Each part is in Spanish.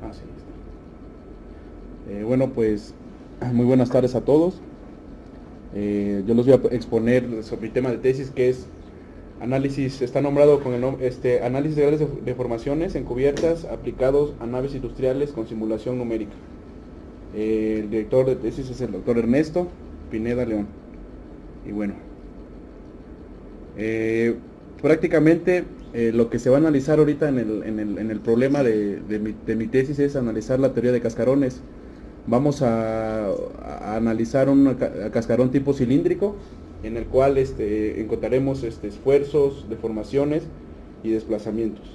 no sé. Sí, está. Bueno, pues muy buenas tardes a todos. Yo les voy a exponer sobre el tema de tesis, que es análisis, está nombrado con el nombre, análisis de grandes deformaciones encubiertas aplicados a naves industriales con simulación numérica. El director de tesis es el doctor Ernesto Pineda León. Y bueno, prácticamente lo que se va a analizar ahorita en el problema de mi tesis es analizar la teoría de cascarones. Vamos a analizar un cascarón tipo cilíndrico, en el cual encontraremos esfuerzos, deformaciones y desplazamientos,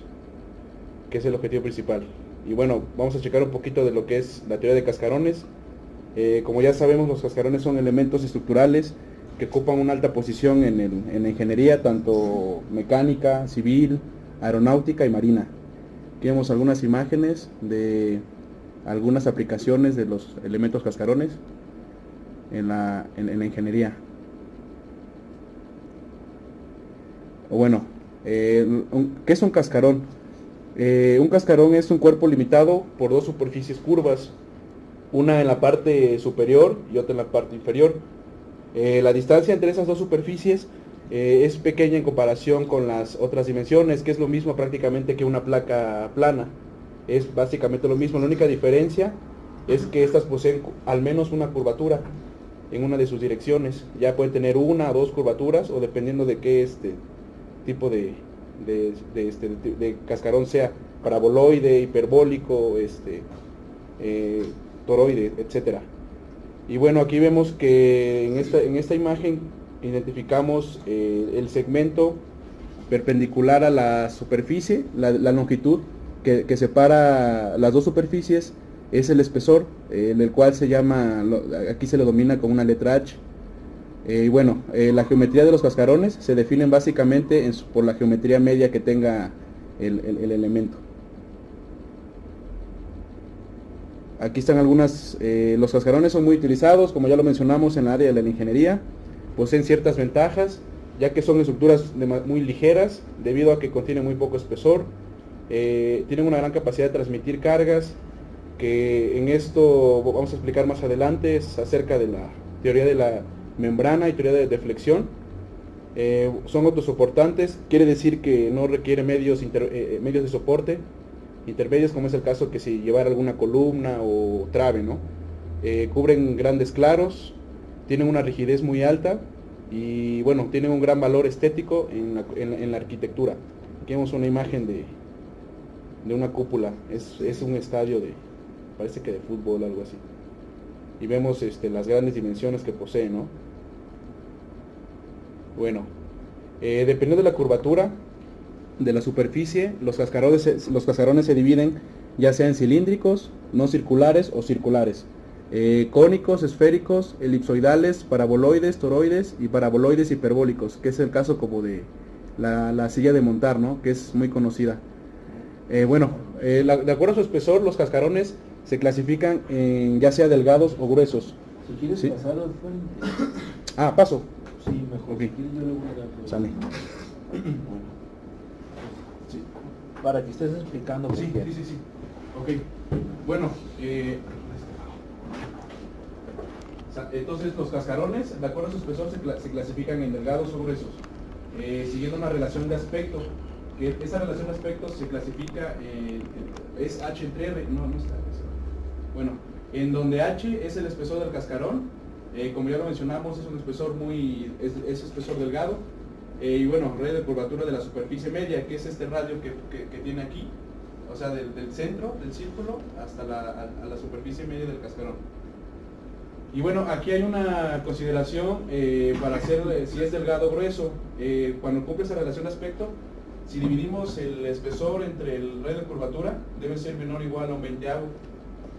que es el objetivo principal. Y bueno, vamos a checar un poquito de lo que es la teoría de cascarones. Como ya sabemos, los cascarones son elementos estructurales que ocupan una alta posición en la ingeniería, tanto mecánica, civil, aeronáutica y marina. Aquí vemos algunas imágenes de algunas aplicaciones de los elementos cascarones en la ingeniería. Bueno, ¿qué es un cascarón? Un cascarón es un cuerpo limitado por dos superficies curvas, una en la parte superior y otra en la parte inferior. La distancia entre esas dos superficies es pequeña en comparación con las otras dimensiones, que es lo mismo prácticamente que una placa plana. Es básicamente lo mismo, la única diferencia es que estas poseen al menos una curvatura en una de sus direcciones. Ya pueden tener una o dos curvaturas, o dependiendo de qué tipo de cascarón sea, paraboloide, hiperbólico, toroide, etcétera. Y bueno, aquí vemos que en esta imagen identificamos el segmento perpendicular a la superficie, la longitud que separa las dos superficies es el espesor, en el cual se llama, aquí se le denomina con una letra H. Y bueno, la geometría de los cascarones se definen básicamente por la geometría media que tenga el elemento. Aquí están algunas, los cascarones son muy utilizados, como ya lo mencionamos, en el área de la ingeniería. Poseen ciertas ventajas, ya que son estructuras muy ligeras, debido a que contienen muy poco espesor. Tienen una gran capacidad de transmitir cargas, que en esto vamos a explicar más adelante, es acerca de la teoría de la membrana y teoría de deflexión. Son autosoportantes, quiere decir que no requiere medios de soporte intermedios, como es el caso que si llevar alguna columna o trave, ¿no? Cubren grandes claros, tienen una rigidez muy alta y bueno, tienen un gran valor estético en la arquitectura. Aquí vemos una imagen de una cúpula, es un estadio parece que de fútbol, algo así. Y vemos las grandes dimensiones que posee, ¿no? Bueno, dependiendo de la curvatura de la superficie, los cascarones se dividen ya sean cilíndricos, no circulares o circulares, cónicos, esféricos, elipsoidales, paraboloides, toroides y paraboloides hiperbólicos, que es el caso como de la silla de montar, ¿no? Que es muy conocida. De acuerdo a su espesor, los cascarones se clasifican en ya sea delgados o gruesos. Si quieres, ¿sí?, pasar al frente. Paso. Sí, mejor. Okay. Si quieres, yo le voy a dar. Sale. Sí. Para que estés explicando. Sí. Ok. Bueno, entonces los cascarones, de acuerdo a su espesor, se clasifican en delgados o gruesos, siguiendo una relación de aspecto, que esa relación de aspecto se clasifica, es H entre R, no está. Bueno, en donde H es el espesor del cascarón, como ya lo mencionamos, es un espesor es espesor delgado, y bueno, radio de curvatura de la superficie media, que es este radio que tiene aquí, o sea, del centro del círculo hasta a la superficie media del cascarón. Y bueno, aquí hay una consideración para hacer si es delgado o grueso. Cuando cumple esa relación de aspecto, si dividimos el espesor entre el radio de curvatura, debe ser menor o igual a un 20avo.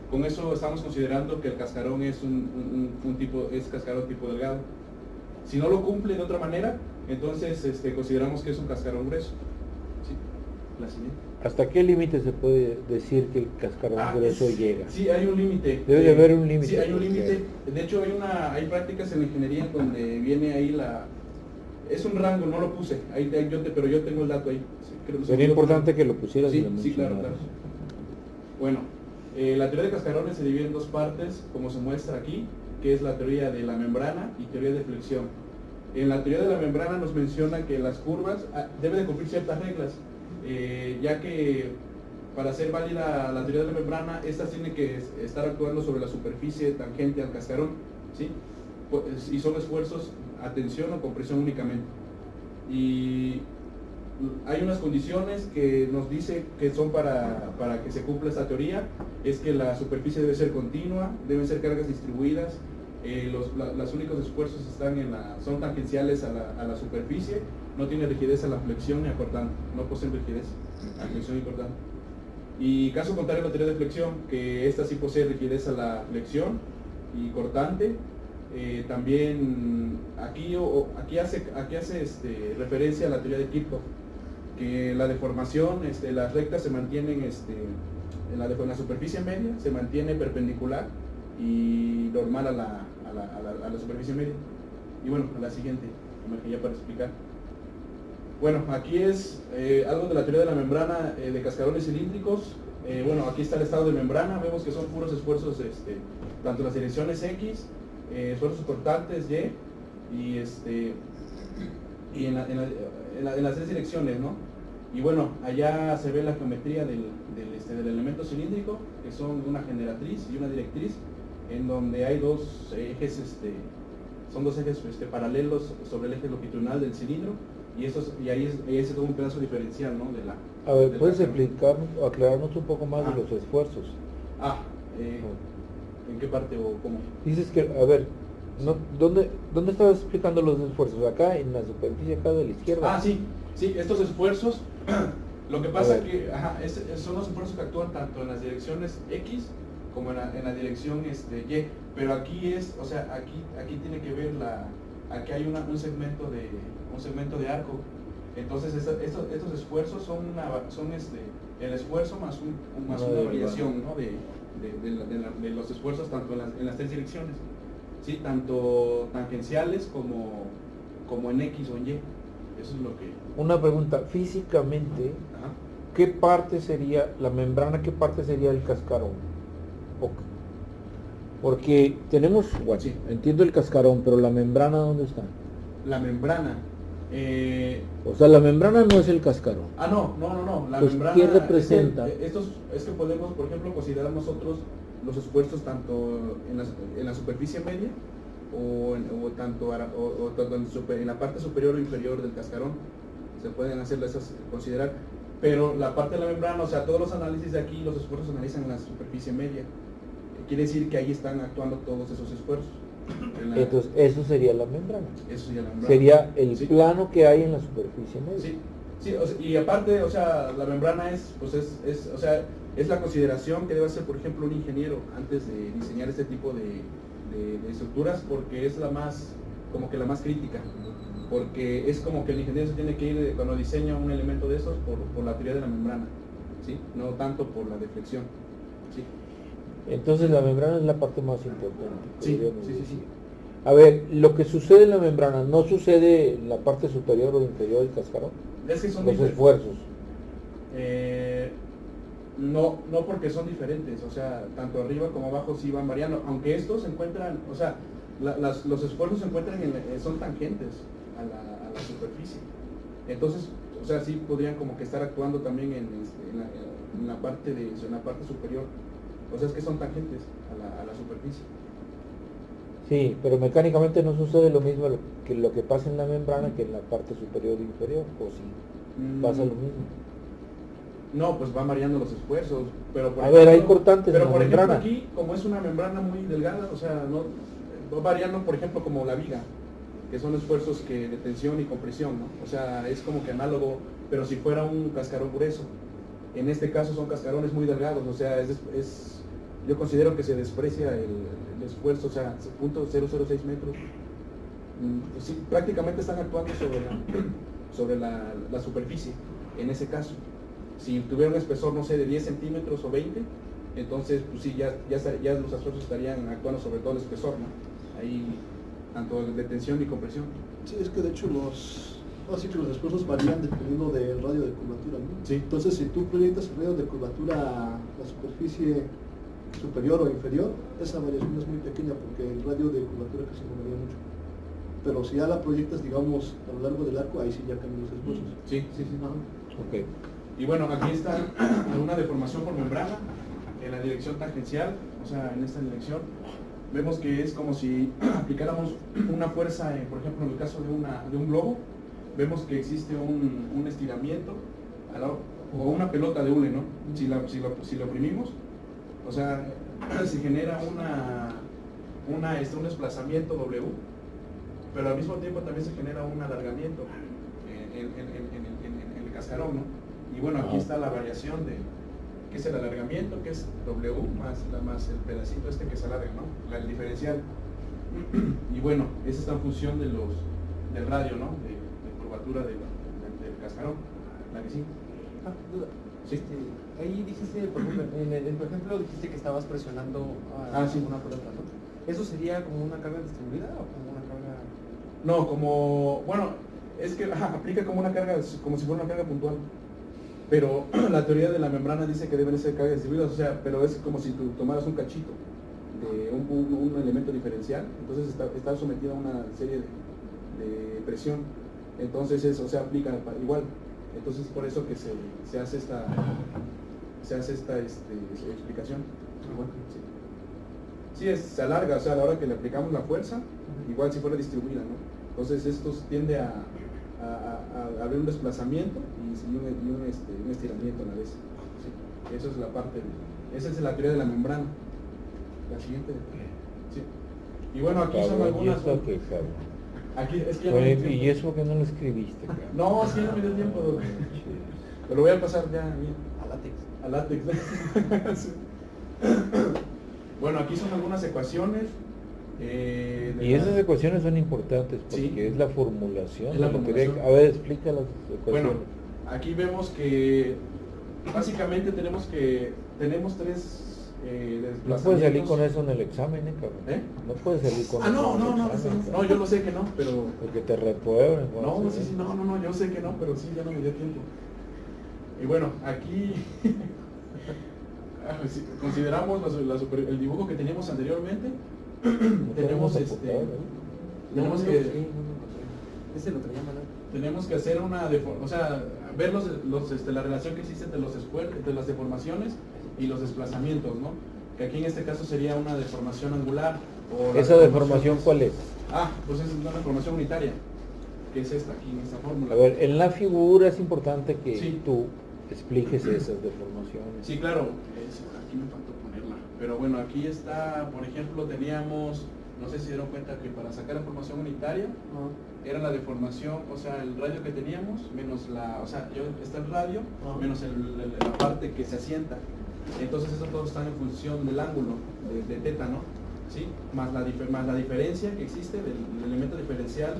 Con eso estamos considerando que el cascarón es es cascarón tipo delgado. Si no lo cumple de otra manera, entonces consideramos que es un cascarón grueso. ¿Sí? La siguiente. ¿Hasta qué límite se puede decir que el cascarón grueso llega? Sí, hay un límite. Debe de haber un límite. Sí, hay un límite. De hecho, hay prácticas en la ingeniería donde viene ahí es un rango, no lo puse, pero yo tengo el dato ahí. Sí, sería importante que lo pusieras. Sí, claro. Bueno, la teoría de cascarones se divide en dos partes, como se muestra aquí, que es la teoría de la membrana y teoría de flexión. En la teoría de la membrana nos menciona que las curvas deben de cumplir ciertas reglas, ya que para ser válida la teoría de la membrana, estas tienen que estar actuando sobre la superficie tangente al cascarón, ¿sí? Y son esfuerzos a tensión o compresión únicamente. Y hay unas condiciones que nos dice que son para que se cumpla esta teoría, es que la superficie debe ser continua, deben ser cargas distribuidas, los únicos esfuerzos son tangenciales a la superficie, no tiene rigidez a la flexión ni a cortante, no poseen rigidez a flexión y cortante. Y caso contrario la teoría de flexión, que esta sí posee rigidez a la flexión y cortante. También aquí hace referencia a la teoría de Kirchhoff, que la deformación, las rectas se mantienen, en la superficie media se mantiene perpendicular y normal a la superficie media. Y bueno, a la siguiente, ya para explicar. Bueno, aquí es algo de la teoría de la membrana de cascarones cilíndricos. Bueno, aquí está el estado de membrana, vemos que son puros esfuerzos, tanto en las direcciones X, esfuerzos cortantes Y en las tres direcciones, ¿no? Y bueno, allá se ve la geometría del elemento cilíndrico, que son una generatriz y una directriz, en donde hay dos ejes, son dos ejes paralelos sobre el eje longitudinal del cilindro, y ahí es todo un pedazo diferencial, ¿no? A ver, ¿puedes aclararnos un poco más de los esfuerzos? ¿En qué parte o cómo? Dices que, a ver, ¿dónde estabas explicando los esfuerzos? Acá, en la superficie acá de la izquierda. Sí, estos esfuerzos, lo que pasa es que son los esfuerzos que actúan tanto en las direcciones X como en la dirección Y, pero aquí aquí tiene que ver aquí hay un segmento de arco. Entonces estos esfuerzos son el esfuerzo más una variación, ¿no? de los esfuerzos tanto en las tres direcciones, ¿sí? Tanto tangenciales como en X o en Y. Eso es lo que... Una pregunta, físicamente, ¿qué parte sería la membrana, qué parte sería el cascarón? Porque tenemos, sí, entiendo el cascarón, pero la membrana, ¿dónde está? La membrana... o sea, la membrana no es el cascarón. No. La pues, membrana... ¿qué representa? Es que podemos, por ejemplo, considerar nosotros los esfuerzos tanto en la superficie media o tanto en la parte superior o inferior del cascarón. Se pueden considerar. Pero la parte de la membrana, o sea, todos los análisis de aquí, los esfuerzos se analizan en la superficie media. Quiere decir que ahí están actuando todos esos esfuerzos. Entonces, eso sería la membrana. Eso sería la membrana. Sería el plano que hay en la superficie media. Sí, y aparte, o sea, la membrana es la consideración que debe hacer, por ejemplo, un ingeniero antes de diseñar este tipo de estructuras, porque es la más crítica, porque es como que el ingeniero se tiene que ir cuando diseña un elemento de estos por la teoría de la membrana, ¿sí? No tanto por la deflexión, ¿sí? Entonces la membrana es la parte más importante. Sí. A ver, lo que sucede en la membrana, ¿no sucede en la parte superior o inferior del cascarón? Es que son los esfuerzos. No porque son diferentes, o sea, tanto arriba como abajo sí van variando, aunque estos se encuentran, o sea, los esfuerzos se encuentran son tangentes a la superficie. Entonces, o sea, sí podrían como que estar actuando también en la parte superior. O sea, es que son tangentes a la superficie. Sí, pero mecánicamente no sucede lo mismo que lo que pasa en la membrana que en la parte superior e inferior, o sí, pasa lo mismo. No, pues van variando los esfuerzos, pero hay cortantes en la membrana. Ejemplo, aquí, como es una membrana muy delgada, o sea, no va variando, por ejemplo, como la viga, que son esfuerzos de tensión y compresión, ¿no? O sea, es como que análogo, pero si fuera un cascarón grueso. En este caso son cascarones muy delgados, o sea, yo considero que se desprecia el esfuerzo, o sea, .006 metros. Pues sí, prácticamente están actuando sobre la superficie, en ese caso. Si tuviera un espesor, no sé, de 10 centímetros o 20, entonces, pues sí, ya los esfuerzos estarían actuando sobre todo el espesor, ¿no? Ahí, tanto de tensión y compresión. Sí, es que de hecho los Así que los esfuerzos varían dependiendo del radio de curvatura, ¿no? Sí. Entonces, si tú proyectas el radio de curvatura a la superficie superior o inferior, esa variación es muy pequeña porque el radio de curvatura casi no varía mucho. Pero si ya la proyectas, digamos, a lo largo del arco, ahí sí ya cambian los esfuerzos. Sí, sí, sí. Ajá. Ok. Y bueno, aquí está una deformación por membrana en la dirección tangencial, o sea, en esta dirección. Vemos que es como si aplicáramos una fuerza, por ejemplo, en el caso de un globo, vemos que existe un estiramiento o una pelota de hule, ¿no? Si lo oprimimos, o sea, se genera un desplazamiento W, pero al mismo tiempo también se genera un alargamiento en el cascarón, ¿no? Y bueno, aquí está la variación que es el alargamiento, que es W más el pedacito este que se alarga, ¿no? El diferencial. Y bueno, esa está en función del radio, ¿no? De curvatura del cascarón. ¿La que sí? Duda. Sí. Ahí dijiste, por ejemplo, por ejemplo, dijiste que estabas presionando sí. una pelota, ¿no? ¿Eso sería como una carga distribuida o como una carga...? No, bueno, es que aplica como una carga, como si fuera una carga puntual. Pero la teoría de la membrana dice que deben ser cargas distribuidas, o sea, pero es como si tú tomaras un cachito de un elemento diferencial, entonces está sometida a una serie de presión, entonces eso se aplica igual. Entonces por eso que se hace esta explicación. Igual, sí, se alarga, o sea, a la hora que le aplicamos la fuerza, igual si fuera distribuida, ¿no? Entonces esto tiende a haber un desplazamiento y un estiramiento a la vez. Sí. Eso es la parte, esa es la teoría de la membrana. La siguiente. Sí. Y bueno, aquí son algunas. Aquí es que ya Oye, no ¿y eso que no lo escribiste, cabrón? No, sí, no me dio tiempo. Pero lo voy a pasar ya bien. A látex. A látex. Sí. Bueno, aquí son algunas ecuaciones. Y esas ecuaciones son importantes porque Sí. es la formulación. Es la de lo que formulación. A ver, explica las ecuaciones. Bueno, aquí vemos que básicamente tenemos tres no desplazamientos. puedes salir con eso en el examen, cabrón. ¿Eh? No puedes salir con eso No, en el no, examen, no, cabrón. yo lo sé que no, pero... Porque te reprueben. No, sí, no, yo sé que no, pero sí, ya no me dio tiempo. Y bueno, aquí si consideramos el dibujo que teníamos anteriormente, tenemos tenemos que... Ese lo traía Manuel. Tenemos que hacer o sea, ver la relación que existe entre las deformaciones y los desplazamientos, ¿no? Que aquí en este caso sería una deformación angular. O ¿Esa deformación cuál es? Pues es una deformación unitaria, que es esta, aquí en esta fórmula. A ver, en la figura es importante que Sí. tú expliques esas deformaciones. Sí, claro, aquí me faltó ponerla. Pero bueno, aquí está, por ejemplo, teníamos, no sé si se dieron cuenta que para sacar la formación unitaria, era la deformación, o sea, el radio que teníamos, menos está el radio, menos la parte que se asienta. Entonces eso todo está en función del ángulo, de teta, ¿no? ¿Sí? Más la diferencia que existe del elemento diferencial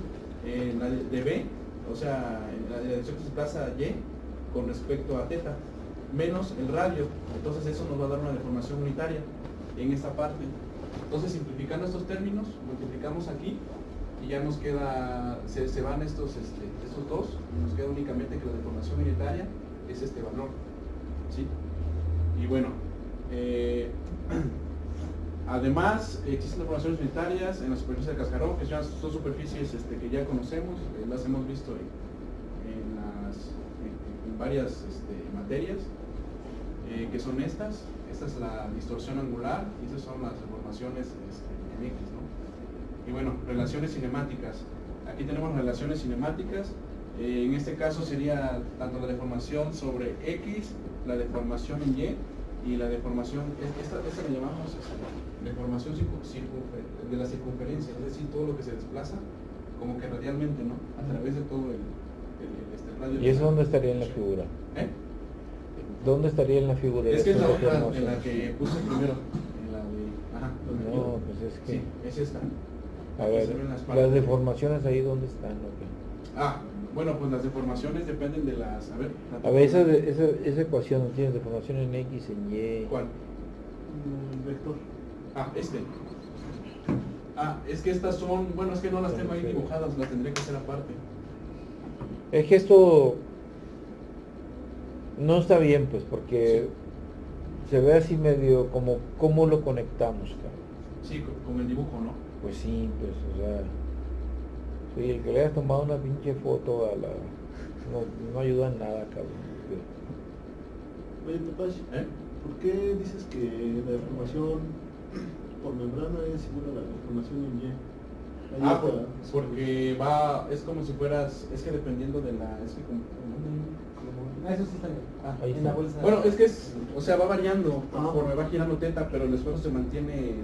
de B, o sea, en la dirección que se desplaza Y con respecto a teta, menos el radio. Entonces eso nos va a dar una deformación unitaria en esta parte. Entonces, simplificando estos términos, multiplicamos aquí y ya nos queda, se van estos dos, nos queda únicamente que la deformación unitaria es este valor, ¿sí? Y bueno, además existen deformaciones unitarias en la superficie del cascarón, que son superficies que ya conocemos, las hemos visto en varias materias, que son estas es la distorsión angular y esas son las deformaciones en X, ¿no? Y bueno, relaciones cinemáticas. Aquí tenemos relaciones cinemáticas. En este caso sería tanto la deformación sobre X, la deformación en Y la deformación, esta le llamamos deformación de la circunferencia, es decir, todo lo que se desplaza como que radialmente, ¿no? A través de todo el radio. ¿Y eso dónde estaría en la figura? ¿Dónde estaría en la figura? Es que es la Esa otra en deformación. la que puse primero, en la de... Ajá, No, pues es que... Sí, es esta. A Aquí ver, se ven las las partes. deformaciones ahí dónde están, ¿ok? Bueno, pues las deformaciones dependen de las... A ver, esa ecuación no tiene deformación en X, en Y. ¿Cuál? Vector. Es que estas son... Bueno, es que no las tengo ahí dibujadas, las tendré que hacer aparte. Es que esto no está bien, pues, porque se ve así medio como cómo lo conectamos, cabrón. Sí, con el dibujo, ¿no? Pues sí, pues, o sea, sí, el que le hayas tomado una pinche foto a la... No ayuda en nada, cabrón. Oye, Tepache, ¿Eh? ¿por qué dices que la deformación por membrana es igual a la deformación en Y? Hay otra- Porque es como si fueras, es que dependiendo de la, es que como- Eso sí está bien. Ahí En está. la bolsa. bueno, es que o sea, va variando Ah. conforme va girando teta, pero el esfuerzo se mantiene,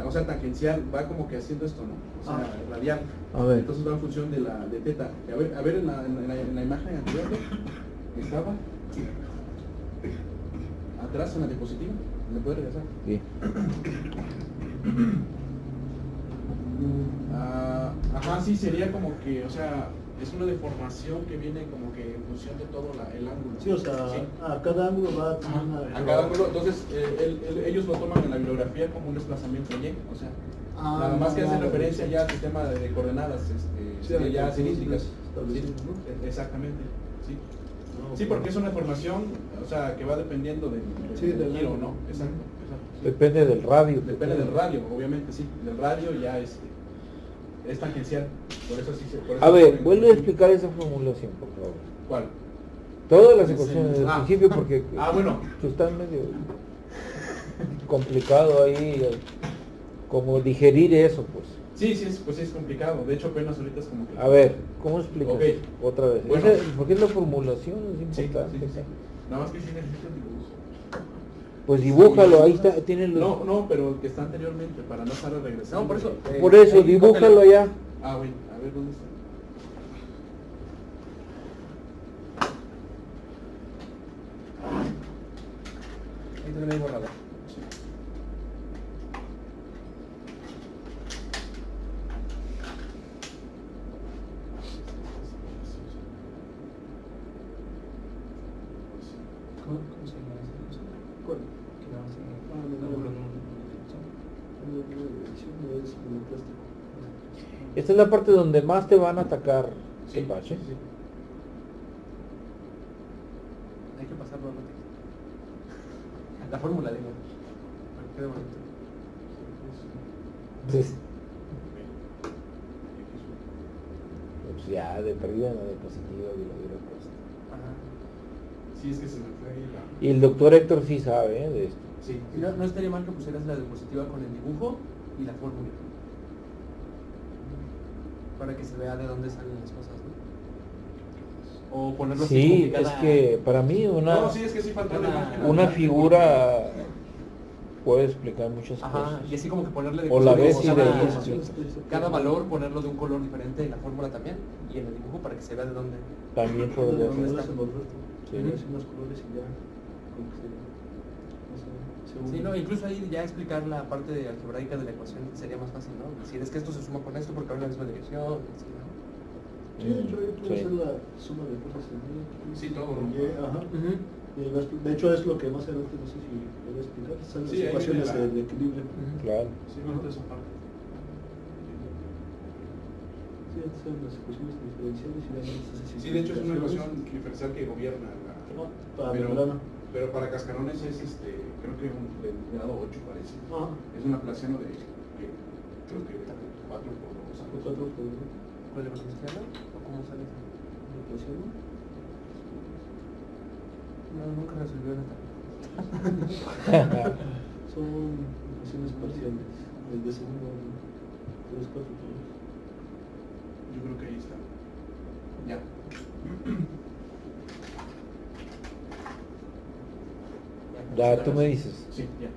o sea, tangencial, va como que haciendo esto, ¿no? O sea, radial. A ver. Entonces va en función de teta. A ver en la imagen anterior, ¿no? Estaba atrás en la diapositiva, ¿me puede regresar? Sí. Ajá, sí, sería como que, o sea, es una deformación que viene como que en función de todo el ángulo. Sí, o sea, Sí. a cada ángulo va a tener Ajá, una... a cada ángulo, entonces ellos lo toman en la bibliografía como un desplazamiento Y, o sea, nada más que hacen referencia ya al sistema de coordenadas, Sí, ya que cilíndricas. establecido, Sí, ¿no? exactamente, sí. No, Sí, porque es una deformación, o sea, que va dependiendo del Sí, del giro, ángulo. ¿no? Exacto, sí. Depende del radio. Depende del radio, obviamente, sí. Del radio ya es tangencial. Por eso sí por eso A ver, se- vuelve a explicar esa formulación, por favor. ¿Cuál? Todas las ecuaciones desde el Ah. principio, porque Bueno. está medio complicado ahí, como digerir eso, pues. Sí, pues sí es complicado. De hecho, apenas ahorita es como que... A ver, ¿cómo explicas? Ok. Otra vez. Bueno. Porque es la formulación, es Sí, importante. sí. Nada más que sí necesito el dibujo. Pues dibújalo, ahí está, tienen los... No, pero el que está anteriormente, para no estar regresando. No, por eso. Por eso, ahí, dibújalo cópialo. allá. Güey, a ver dónde está. Ahí también hay borrador. ¿Cómo se llama esa cosa? ¿Cuál? Que nada más tiene Ah, no, ángulo no. de La dirección es monoplástico. Esta es la parte donde más te van a atacar, Sí, Tepache. sí. Hay que pasarlo a la la fórmula, digo. Para que quede bonito. Pues, pues ya, de perdida en la diapositiva y lo hubiera puesto. Ajá. Sí, es que se me fue ahí la... Y el doctor Héctor sí sabe de esto. Sí, Y no estaría mal que pusieras la diapositiva con el dibujo y la fórmula. Para que se vea de dónde salen las cosas, ¿no? O ponerlo así como Sí, que es cada- que para mí No, sí, es que sí faltó la imagen. una figura puede explicar muchas Ajá, cosas. y así como que ponerle de O la color, ves o y sea, de cada- ahí cada valor ponerlo de un color diferente en la fórmula también y en el dibujo para que se vea de dónde. También Pero podría ¿dónde ser. está el resto? Sí. Ponerse unos colores y ya. Como que se Sí, no, incluso ahí ya explicar la parte algebraica de la ecuación sería más fácil, ¿no? Decir, es que esto se suma con esto porque va en la misma dirección, así, ¿no? Sí, de hecho ahí puede Sí. ser la suma de fuerzas en Y. Sí, todo, en ¿no? Y, ajá. De hecho es lo que más adelante, no sé si puedo explicar, son las Sí, ahí ecuaciones viene la- de equilibrio. Claro. Sí, me nota esa parte. Sí, estas son las ecuaciones diferenciales y las Sí, de hecho es una ecuación diferencial que gobierna la... para pero, membrana. pero para cascarones es creo que de grado 8 parece. Ah, Es un aplaciano de creo que 4 por 2. por 4 por 1. ¿Con la ecuación izquierda? ¿O cómo sale eso? No, nunca resolvió nada. Son ecuaciones parciales. El de segundo orden. 3, 4 por 2. Yo creo que ahí está. Ya. Ya, tú me dices. Sí, ya.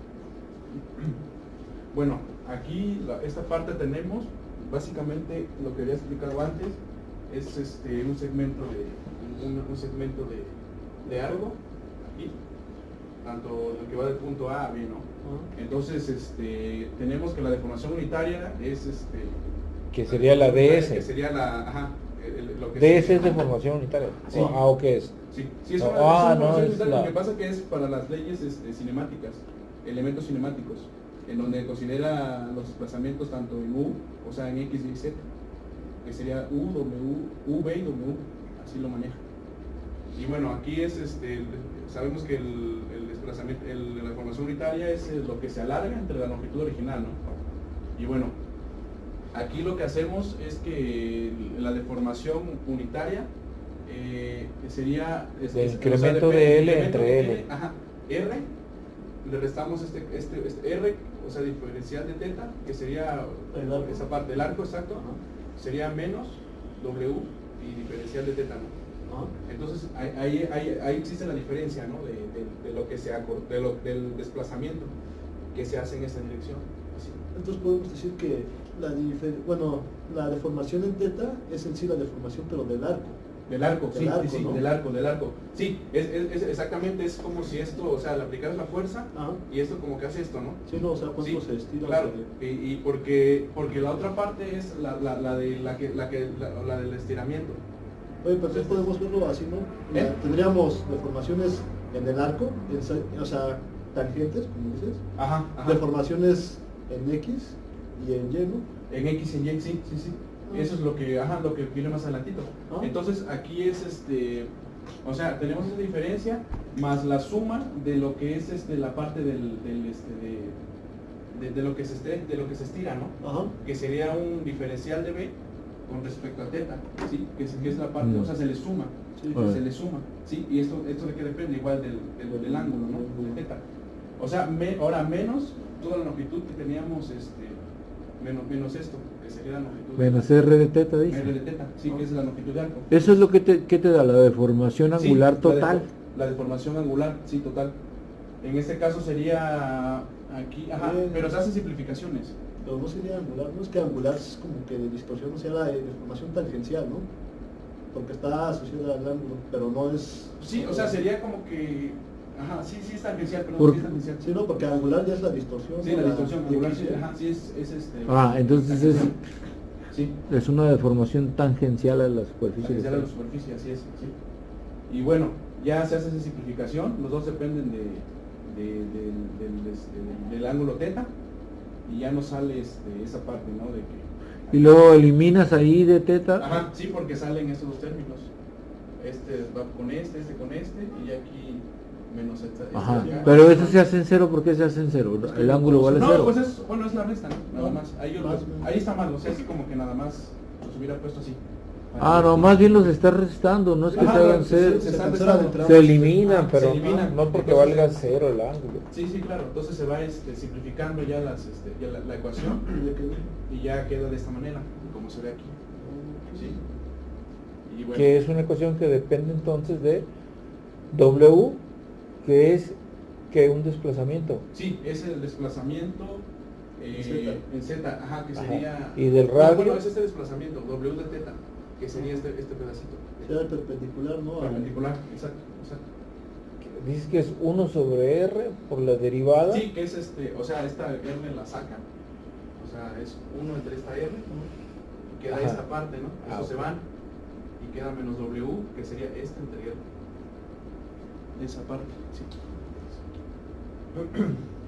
Bueno, aquí esta parte tenemos, básicamente lo que había explicado antes, es un segmento un segmento de algo, aquí, tanto lo que va del punto A a B, ¿no? Entonces, tenemos que la deformación unitaria es Que sería la DS. Que sería la, ajá, lo que DS es deformación unitaria. Sí. ¿O qué es? Sí, sí, es No, una, ah, es una no, formación es unitaria. la- Lo que pasa que es para las leyes cinemáticas, elementos cinemáticos, en donde considera los desplazamientos tanto en U, o sea, en X y Z. que sería U, W, V y W, así lo maneja. Y bueno, aquí es sabemos que el desplazamiento, la deformación unitaria es lo que se alarga entre la longitud original, ¿no? Y bueno, aquí lo que hacemos es que la deformación unitaria sería el incremento de L entre L. Ajá, R, le restamos este R, o sea, diferencial de teta, que sería esa parte del arco, exacto, sería menos W y diferencial de teta, ¿no? Entonces ahí existe la diferencia, ¿no? de lo que del desplazamiento que se hace en esa dirección. Así. Entonces podemos decir que la deformación en teta es en sí la deformación, pero del arco. Del arco, Del arco, sí, ¿no? del arco. Sí, es exactamente, es como si esto, o sea, le aplicas la fuerza y esto como que hace esto, ¿no? Sí, no, o sea, cuánto se estira. Claro, y porque la otra parte es la del estiramiento. Oye, pero entonces podemos verlo así, ¿no? Tendríamos deformaciones en el arco, o sea, tangentes, como dices. Ajá. Deformaciones en X y en Y, ¿no? En X y en Y, sí. Eso es lo que viene más adelantito. Entonces aquí es o sea, tenemos esa diferencia más la suma de lo que es la parte de lo que se estira, ¿no? Ajá. Que sería un diferencial de B con respecto a teta, ¿sí? Que es la parte, o sea, se le suma, Sí. se le suma, ¿sí? Y esto de que depende igual del ángulo, ¿no? De teta. O sea, ahora menos toda la longitud que teníamos, menos esto, que sería la longitud. Menos R de teta, dice. R de teta, sí, que es la longitud de arco. Eso es lo que te da la deformación Sí, angular total. La deformación angular, sí, total. En este caso sería aquí, pero se hacen simplificaciones. Pero no sería angular, no es que angular es como que de distorsión, o sea, la deformación tangencial, ¿no? Porque está asociada al ángulo, pero no es... Sí, o sea, sería como que... Ajá, sí es tangencial, pero Por- sí es tangencial. Sí, no, porque angular ya es la distorsión. Sí, ¿no? la distorsión angular, X, sí, ¿no? ajá, sí es Entonces sí, es una deformación tangencial a la superficie. tangencial a la superficie, así es, sí. Y bueno, ya se hace esa simplificación, los dos dependen del ángulo teta, y ya nos sale esa parte, ¿no? De que, Y luego eliminas ahí de teta. ajá, sí, porque salen esos dos términos. Este va con este con este, y aquí menos esta. Ajá, de acá. pero eso se hace en cero. ¿Por qué se hace en cero? El ángulo vale No, cero. pues es la resta, ¿no? Nada más. Más. Ahí está mal, o sea, es como que nada más los hubiera puesto así. No, más bien los está restando, no es que Ajá, se hagan se cero. están cancela de restando. entrada. Se eliminan, Ah, pero se eliminan. no porque Entonces- valga cero el ángulo. Sí, claro. Entonces se va simplificando ya ya la ecuación y ya queda de esta manera, como se ve aquí. ¿Sí? Y bueno, Que es una ecuación que depende entonces de W, que es que un desplazamiento. sí, es el desplazamiento en Z, ajá, que Ajá. sería... Y del No, radio. bueno, es este desplazamiento, W de teta, que sería este pedacito. Sea perpendicular, ¿no? Perpendicular, exacto. Dices que es 1 sobre R por la derivada. Sí, que es o sea, esta R la saca, o sea, es 1 entre esta R, y queda Ajá. esta parte, ¿no? Ah, Estos se ok. van, y queda menos W, que sería esta entre R. Esa parte, sí.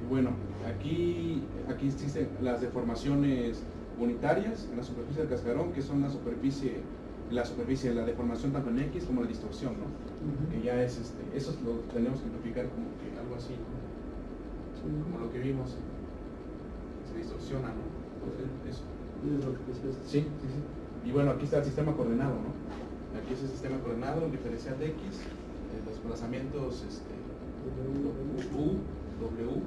Y bueno, aquí existen las deformaciones unitarias en la superficie del cascarón, que son la superficie, la deformación tanto en X como la distorsión, ¿no? Que ya es eso lo tenemos que simplificar como que algo así, ¿no? Como lo que vimos, se distorsiona, ¿no? Entonces, eso. Es lo que es esto. Sí. Y bueno, aquí está el sistema coordenado, ¿no? Aquí es el sistema coordenado, el diferencial de X, los desplazamientos U, W,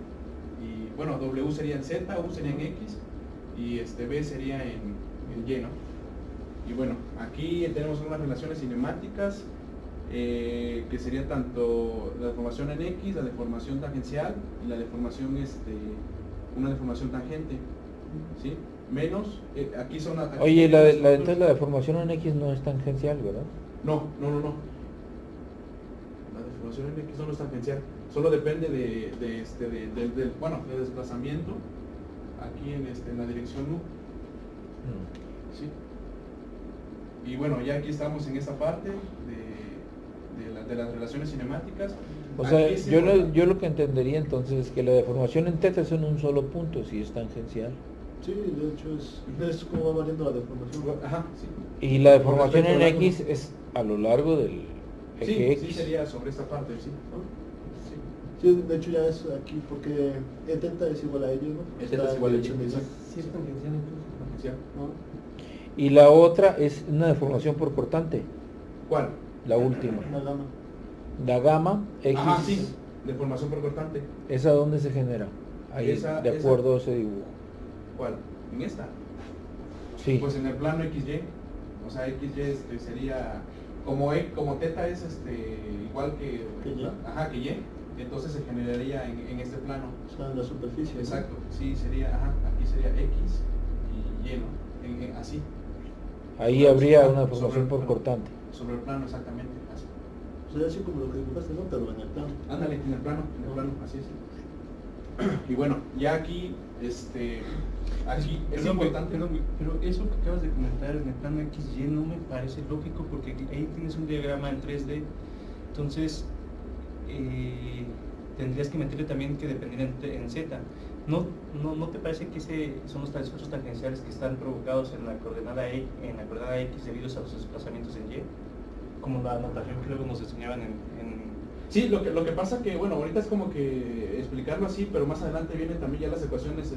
y bueno, W sería en Z, U sería en X, y B sería en Y, ¿no? Y bueno, aquí tenemos unas relaciones cinemáticas, que sería tanto la deformación en X, la deformación tangencial, y la deformación, una deformación tangente, ¿sí? Menos, aquí son... aquí Oye, tenemos entonces la deformación en X no es tangencial, ¿verdad? No. La deformación en X no es tangencial, solo depende del desplazamiento aquí en la dirección U. Sí. Y bueno, ya aquí estamos en esta parte de las relaciones cinemáticas. O sea, Aquí sí, yo lo que entendería entonces es que la deformación en teta es en un solo punto, si es tangencial. Sí, de hecho es como va variando la deformación. Ajá, sí. Y la deformación Con en respecto al X es a lo largo del eje Sí, X. sí sería sobre esta parte, sí. ¿no? Sí, de hecho ya es aquí porque E teta es igual a ello, ¿no? E teta es igual a Está ello, en exacto. Sí, es tangencial incluso. Sí. ¿no? Y la otra es una deformación por cortante, ¿Cuál? la última. Una gama. La gamma X, Ajá, sí, deformación por cortante. ¿esa dónde se genera? Ahí, de acuerdo a ese dibujo. ¿Cuál? ¿En esta? Sí. Pues en el plano XY, o sea, XY sería, como teta es igual que Y. Ajá, que Y, entonces se generaría en este plano. O sea, en la superficie. Exacto, sí, sería, ajá, aquí sería X y Y, ¿no? Así. Ahí Sobre habría el una plano, deformación por plano, cortante. Sobre el plano, exactamente, así. O sea, así como lo que dibujaste, ¿no? Pero en el plano. Ándale, en el plano, así es. Y bueno, ya aquí, aquí es Perdón, importante. pero eso que acabas de comentar en el plano XY no me parece lógico porque ahí tienes un diagrama en 3D, entonces tendrías que meterle también que depender en Z. ¿No te parece que son los esfuerzos tangenciales que están provocados en la coordenada X debido a los desplazamientos en Y? Como la notación que luego nos enseñaban en Sí, lo que pasa que, bueno, ahorita es como que explicarlo así, pero más adelante vienen también ya las ecuaciones,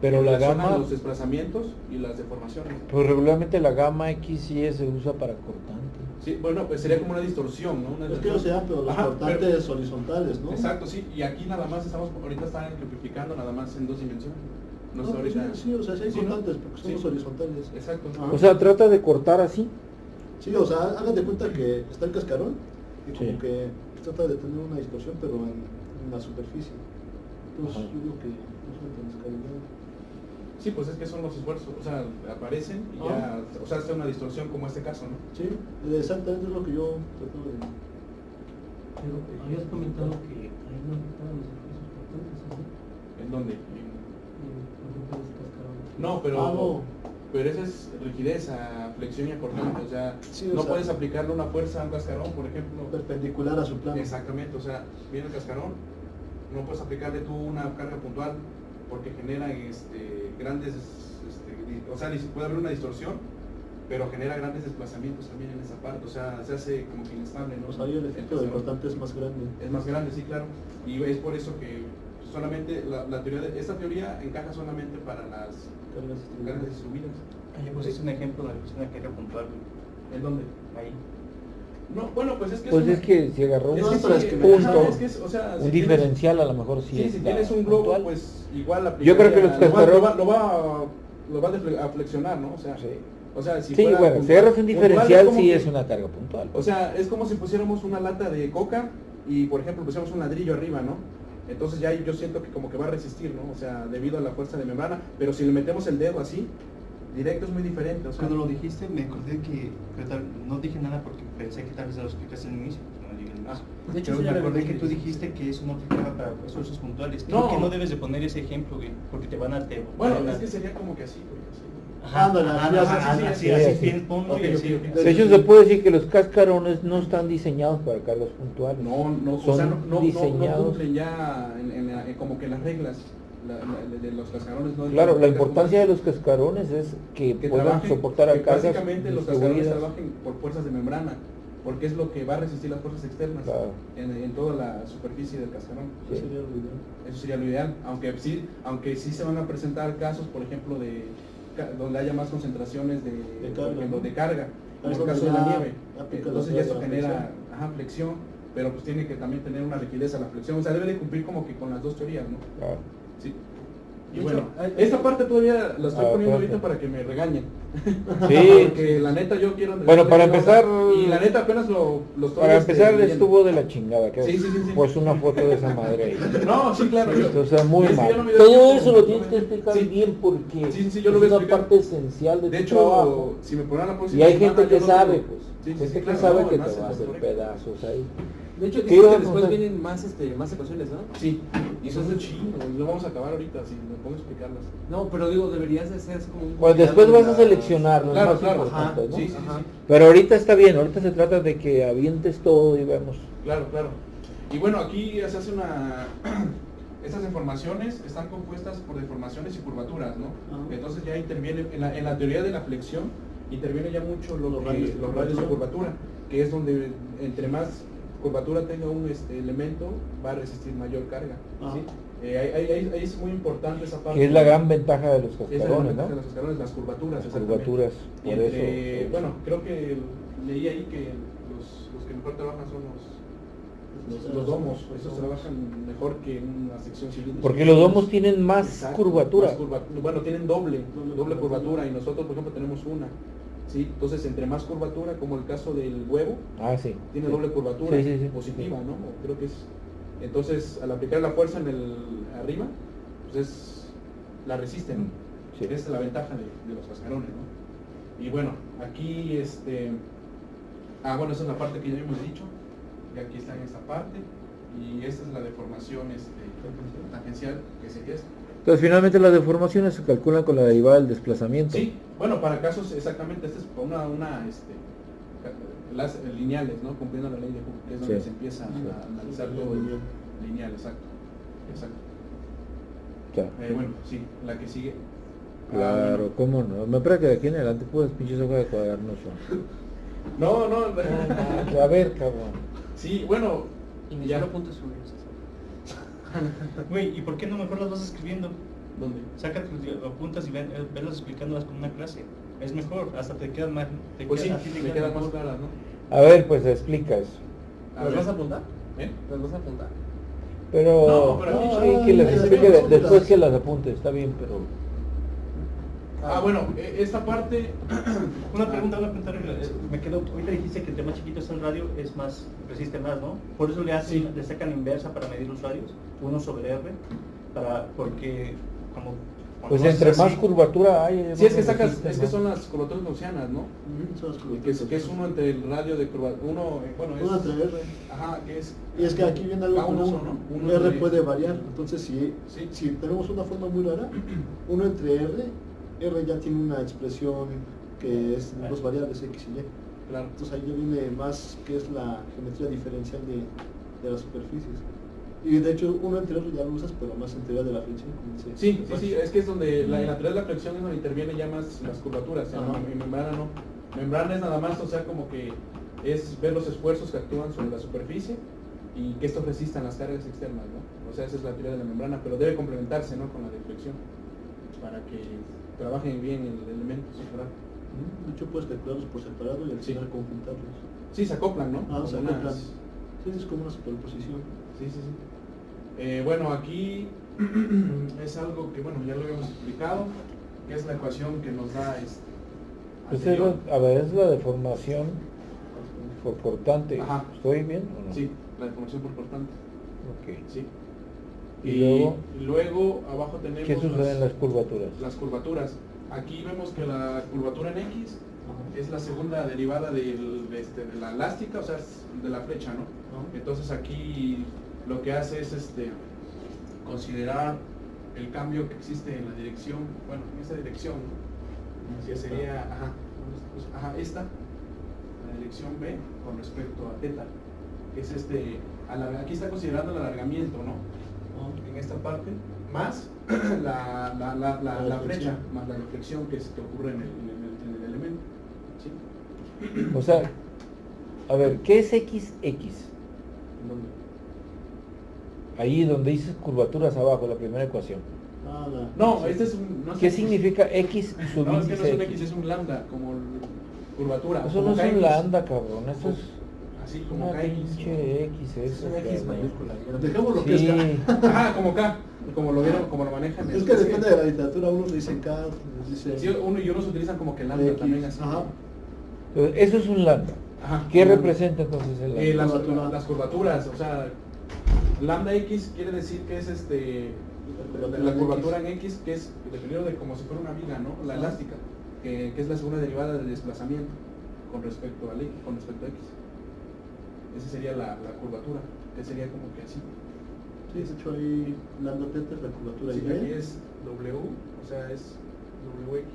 Pero que la relacionan gamma- los desplazamientos y las deformaciones. Pues regularmente la gamma XY se usa para cortante. Sí, bueno, pues sería como una distorsión, ¿no? Una Es que ellos se dan, pero los Ajá, cortantes horizontales, ¿no? Exacto, sí, y aquí nada más ahorita están ejemplificando nada más en 2 dimensiones. No, No, sé pues ahorita. sí, o sea, sí hay Sí, ¿no? cortantes, porque son Sí. los horizontales. Exacto. Ajá. O sea, trata de cortar así. Sí, o sea, hagan de cuenta que está el cascarón y como Sí. que trata de tener una distorsión, pero en la superficie. Entonces, Ajá. yo digo que no son tan descabellados. Sí, pues es que son los esfuerzos, o sea, aparecen y ya, o sea, hace una distorsión como este caso, ¿no? Sí, exactamente es lo que yo trato de... Pero habías comentado que ahí no afectaban los esfuerzos cortantes, ¿sí? ¿En dónde? Por ejemplo, los cascarones. No, pero, no. pero esa es rigidez a flexión y a cortante, o sea, Sí, o no sea, puedes aplicarle una fuerza a un cascarón, por ejemplo. perpendicular a su plano. Exactamente, o sea, viene el cascarón, no puedes aplicarle tú una carga puntual porque genera grandes, o sea, puede haber una distorsión, pero genera grandes desplazamientos también en esa parte, o sea, se hace como que inestable, ¿no? O sea, ahí el efecto del cascarón cortante es más grande. es más grande, sí, claro, y es por eso que solamente esta teoría encaja solamente para las Cargas cargas distribuidas. distribuidas. Ah, ya pusiste un ejemplo de una carga puntual ¿En dónde? ahí. No, bueno, pues es que Pues una- es que si agarró un es que pero sí, es que punto, ajá, es que o sea, un si tienes- diferencial a lo mejor sí, Sí, es si la tienes un globo, puntual. pues igual Yo creo que los aplicaría- cascarones- lo va a flexionar, ¿no? Sí. O sea, si Sí, fuera bueno, si puntual- agarras un puntual diferencial como sí que- es una carga puntual. O sea, es como si pusiéramos una lata de coca y, por ejemplo, pusiéramos un ladrillo arriba, ¿no? Entonces ya yo siento que como que va a resistir, ¿no? O sea, debido a la fuerza de membrana, pero si le metemos el dedo así, directo es muy diferente, o sea, Cuando lo dijiste me acordé que no dije nada porque pensé que tal vez lo explicaste en el inicio. No llegué al inicio. Ah, De hecho, me acordé que tú dijiste que eso no aplicaba para esfuerzos puntuales. Creo No. que no debes de poner ese ejemplo, güey, porque te van a... bueno, van a- es que sería como que así, güey, así. Ajá, Ándale, ajá, así, ajá, así, así, sí, así, así. bien, ponlo y Ok, así. ok, ok. De hecho, se puede decir que los cascarones no están diseñados para cargas puntuales. No, o Son sea, no diseñados. cumplen ya como que las reglas de los cascarones. No Claro, la cargas importancia de puntuales. los cascarones es que puedan trabajen, soportar a que cargas básicamente los cascarones distribuidas. trabajen por fuerzas de membrana, porque es lo que va a resistir las fuerzas externas Claro. en toda la superficie del cascarón. Sí. Eso sería lo ideal. Eso sería lo ideal, aunque sí se van a presentar casos, por ejemplo, donde haya más concentraciones De por carga, ejemplo, ¿no? de carga, como Ahí el es caso de donde la ya nieve. aplica Entonces la ya esto flexión. genera flexión, pero pues tiene que también tener una rigidez a la flexión, o sea, debe de cumplir como que con las dos teorías, ¿no? Claro. Sí. Y De bueno, hecho, esta parte todavía la estoy poniendo espérate. ahorita para que me regañen. Sí. Porque la neta yo quiero... Bueno, para empezar- Y la neta apenas lo estoy... Para empezar leyendo. estuvo de la chingada, que Sí, sí, sí, sí. pues una foto de esa madre ahí. No, sí, claro. yo- O sea, muy es que yo no mal. me doy Todo tiempo, eso lo no tienes me- que explicar sí. bien porque Sí, sí, yo lo voy es a una explicar. parte esencial de De tu hecho, trabajo. si me ponen la próxima Y hay semana, gente que yo lo sabe, digo. pues. Sí, sí, Gente sí, que claro, sabe no, que más te en va a los hacer correctos. pedazos ahí. De hecho, ¿Qué dices íbamos que después a hacer? vienen más ecuaciones, ¿no? Sí, y son un chingo, y no vamos a acabar ahorita, si me pongo a explicarlas. No, pero digo, deberías de hacer como un... Pues después vas a las- seleccionar los Claro, más claro, importantes, ajá, ¿no? sí, sí, Ajá. sí. Pero ahorita está bien, ahorita se trata de que avientes todo y vemos. Claro, claro. Y bueno, aquí se hace Estas deformaciones están compuestas por deformaciones y curvaturas, ¿no? Ajá. Entonces ya interviene, en la teoría de la flexión, interviene ya mucho Los radios de los radios de curvatura. curvatura, que es donde entre más curvatura tenga un elemento, va a resistir mayor carga. Ajá. ¿Sí? Ahí es muy importante esa parte. Que es la gran ventaja de los Esa es la cascarones, ventaja ¿no? de los cascarones, las curvaturas. Las exactamente. curvaturas, Y por entre- eso. Bueno, creo que leí ahí que los que mejor trabajan son los domos, esos trabajan mejor que una sección cilíndrica. Porque los domos tienen más Exacto, curvatura. bueno, tienen doble Doble curvatura y nosotros, por ejemplo, tenemos una. ¿Sí? Entonces, entre más curvatura, como el caso del huevo, Ah, sí. tiene Sí. doble curvatura Sí, sí, sí. positiva, ¿no? Creo que es. Entonces, al aplicar la fuerza en el arriba, pues la resisten. Sí. Esa es la ventaja de los cascarones, ¿no? Y bueno, aquí bueno, esa es la parte que ya hemos dicho. Y aquí está en esta parte. Y esta es la deformación tangencial, que sería esta. Entonces, finalmente las deformaciones se calculan con la derivada del desplazamiento. Sí, bueno, para casos exactamente, esta es las lineales, ¿no? Cumpliendo la ley de Hooke, que es donde Sí. se empieza Sí. a analizar Sí, todo lineal. lineal, exacto. Ya. Bueno, sí, la que sigue. Claro, ¿cómo no? Me parece que de aquí en adelante puras pinches hojas de cuadernos son. No, A ver, cabrón. sí, bueno, Inició ya. a punto de subir. Güey, ¿y por qué no mejor las vas escribiendo? ¿Dónde? Sácate tus apuntas y venlas explicándolas como una clase. Es mejor, hasta te quedan más. Pues sí, a ti te me quedan quedan más mejor. claras, ¿no? A ver, pues explica eso. A ¿Las ver. vas a apuntar? ¿Eh? ¿Las vas a apuntar? Pero, No, pero aquí sí, que las sí, explique sí, sí, después sí. que las apunte, está bien, pero... Bueno, esta parte. Una pregunta, me quedó, ahorita dijiste que entre más chiquito es el radio, es más, resiste más, ¿no? Por eso le sacan inversa para medir los radios, 1/R, porque como... cuando Pues lo entre haces más así, curvatura hay... Sí, es que más sacas, resiste, es que ¿no? son las curvaturas gaussianas, ¿no? Son las Que curvaturas. es uno entre el radio de curvatura, bueno, Uno es... entre R. Ajá, que es... Y es que aquí viene algo Va con uno, uno, ¿no? un Uno R entre- puede variar. Entonces, Sí. si tenemos una forma muy rara, uno entre R ya tiene una expresión que es de dos variables, X y Y. Claro. Entonces ahí ya viene más que es la geometría diferencial de las superficies. Y de hecho, uno entre R ya lo usas, pero más en teoría de la fricción. Como dice Sí, es que es donde la teoría de la flexión es donde interviene ya más las curvaturas, Ajá. en membrana no. Membrana es nada más, o sea, como que es ver los esfuerzos que actúan sobre la superficie y que estos resistan las cargas externas, ¿no? O sea, esa es la teoría de la membrana, pero debe complementarse, ¿no? Con la de flexión, para que trabajen bien el elemento circular. De hecho, puedes calcularlos por separado y al Sí. final conjuntarlos. Sí, se acoplan, ¿no? Ah, se Como unas- acoplan. Sí, es como una superposición. Sí. Bueno, aquí es algo que, bueno, ya lo habíamos explicado, que es la ecuación que nos da Pues es anterior. a ver, es la deformación por cortante. Ajá. ¿Estoy bien o no? Sí, la deformación por cortante. Ok. Sí. Y luego abajo tenemos ¿Qué sucede en las curvaturas? las curvaturas. Aquí vemos que la curvatura en X es la segunda derivada de la elástica, o sea, es de la flecha, ¿no? Entonces aquí lo que hace es considerar el cambio que existe en la dirección, bueno, en esta dirección, ¿no? Que sería, esta, la dirección B con respecto a θ, que es aquí está considerando el alargamiento, ¿no? En esta parte, más la flecha, más la reflexión que ocurre en el elemento. ¿Sí? O sea, a ver, ¿qué es XX? ¿En dónde? Ahí donde dices curvaturas abajo, la primera ecuación. No, este es un... No es ¿Qué X. significa X No, es que subíndice no es un X? X, es un lambda, como curvatura. Eso como no es un KX. lambda, cabrón, eso es Así como una KX. pinche X, Es eso. una X cabrón. mayúscula. Dejemos lo que es Sí. K. Ajá, como K, como lo vieron, como lo manejan. Es que depende de la literatura, unos dicen K, otros dicen Sí, uno y otros utilizan como que lambda X. también así. Ajá. Entonces, eso es un lambda. Ajá. ¿Qué representa entonces el lambda? Las curvaturas, o sea, lambda X quiere decir que es la curvatura en X, que es definido de como si fuera una viga, ¿no? La elástica, que es la segunda derivada del desplazamiento con respecto a X. Esa sería la curvatura, que sería como que así. Sí, de hecho ahí lambda teta es la curvatura Así y que aquí es W, o sea, es WX,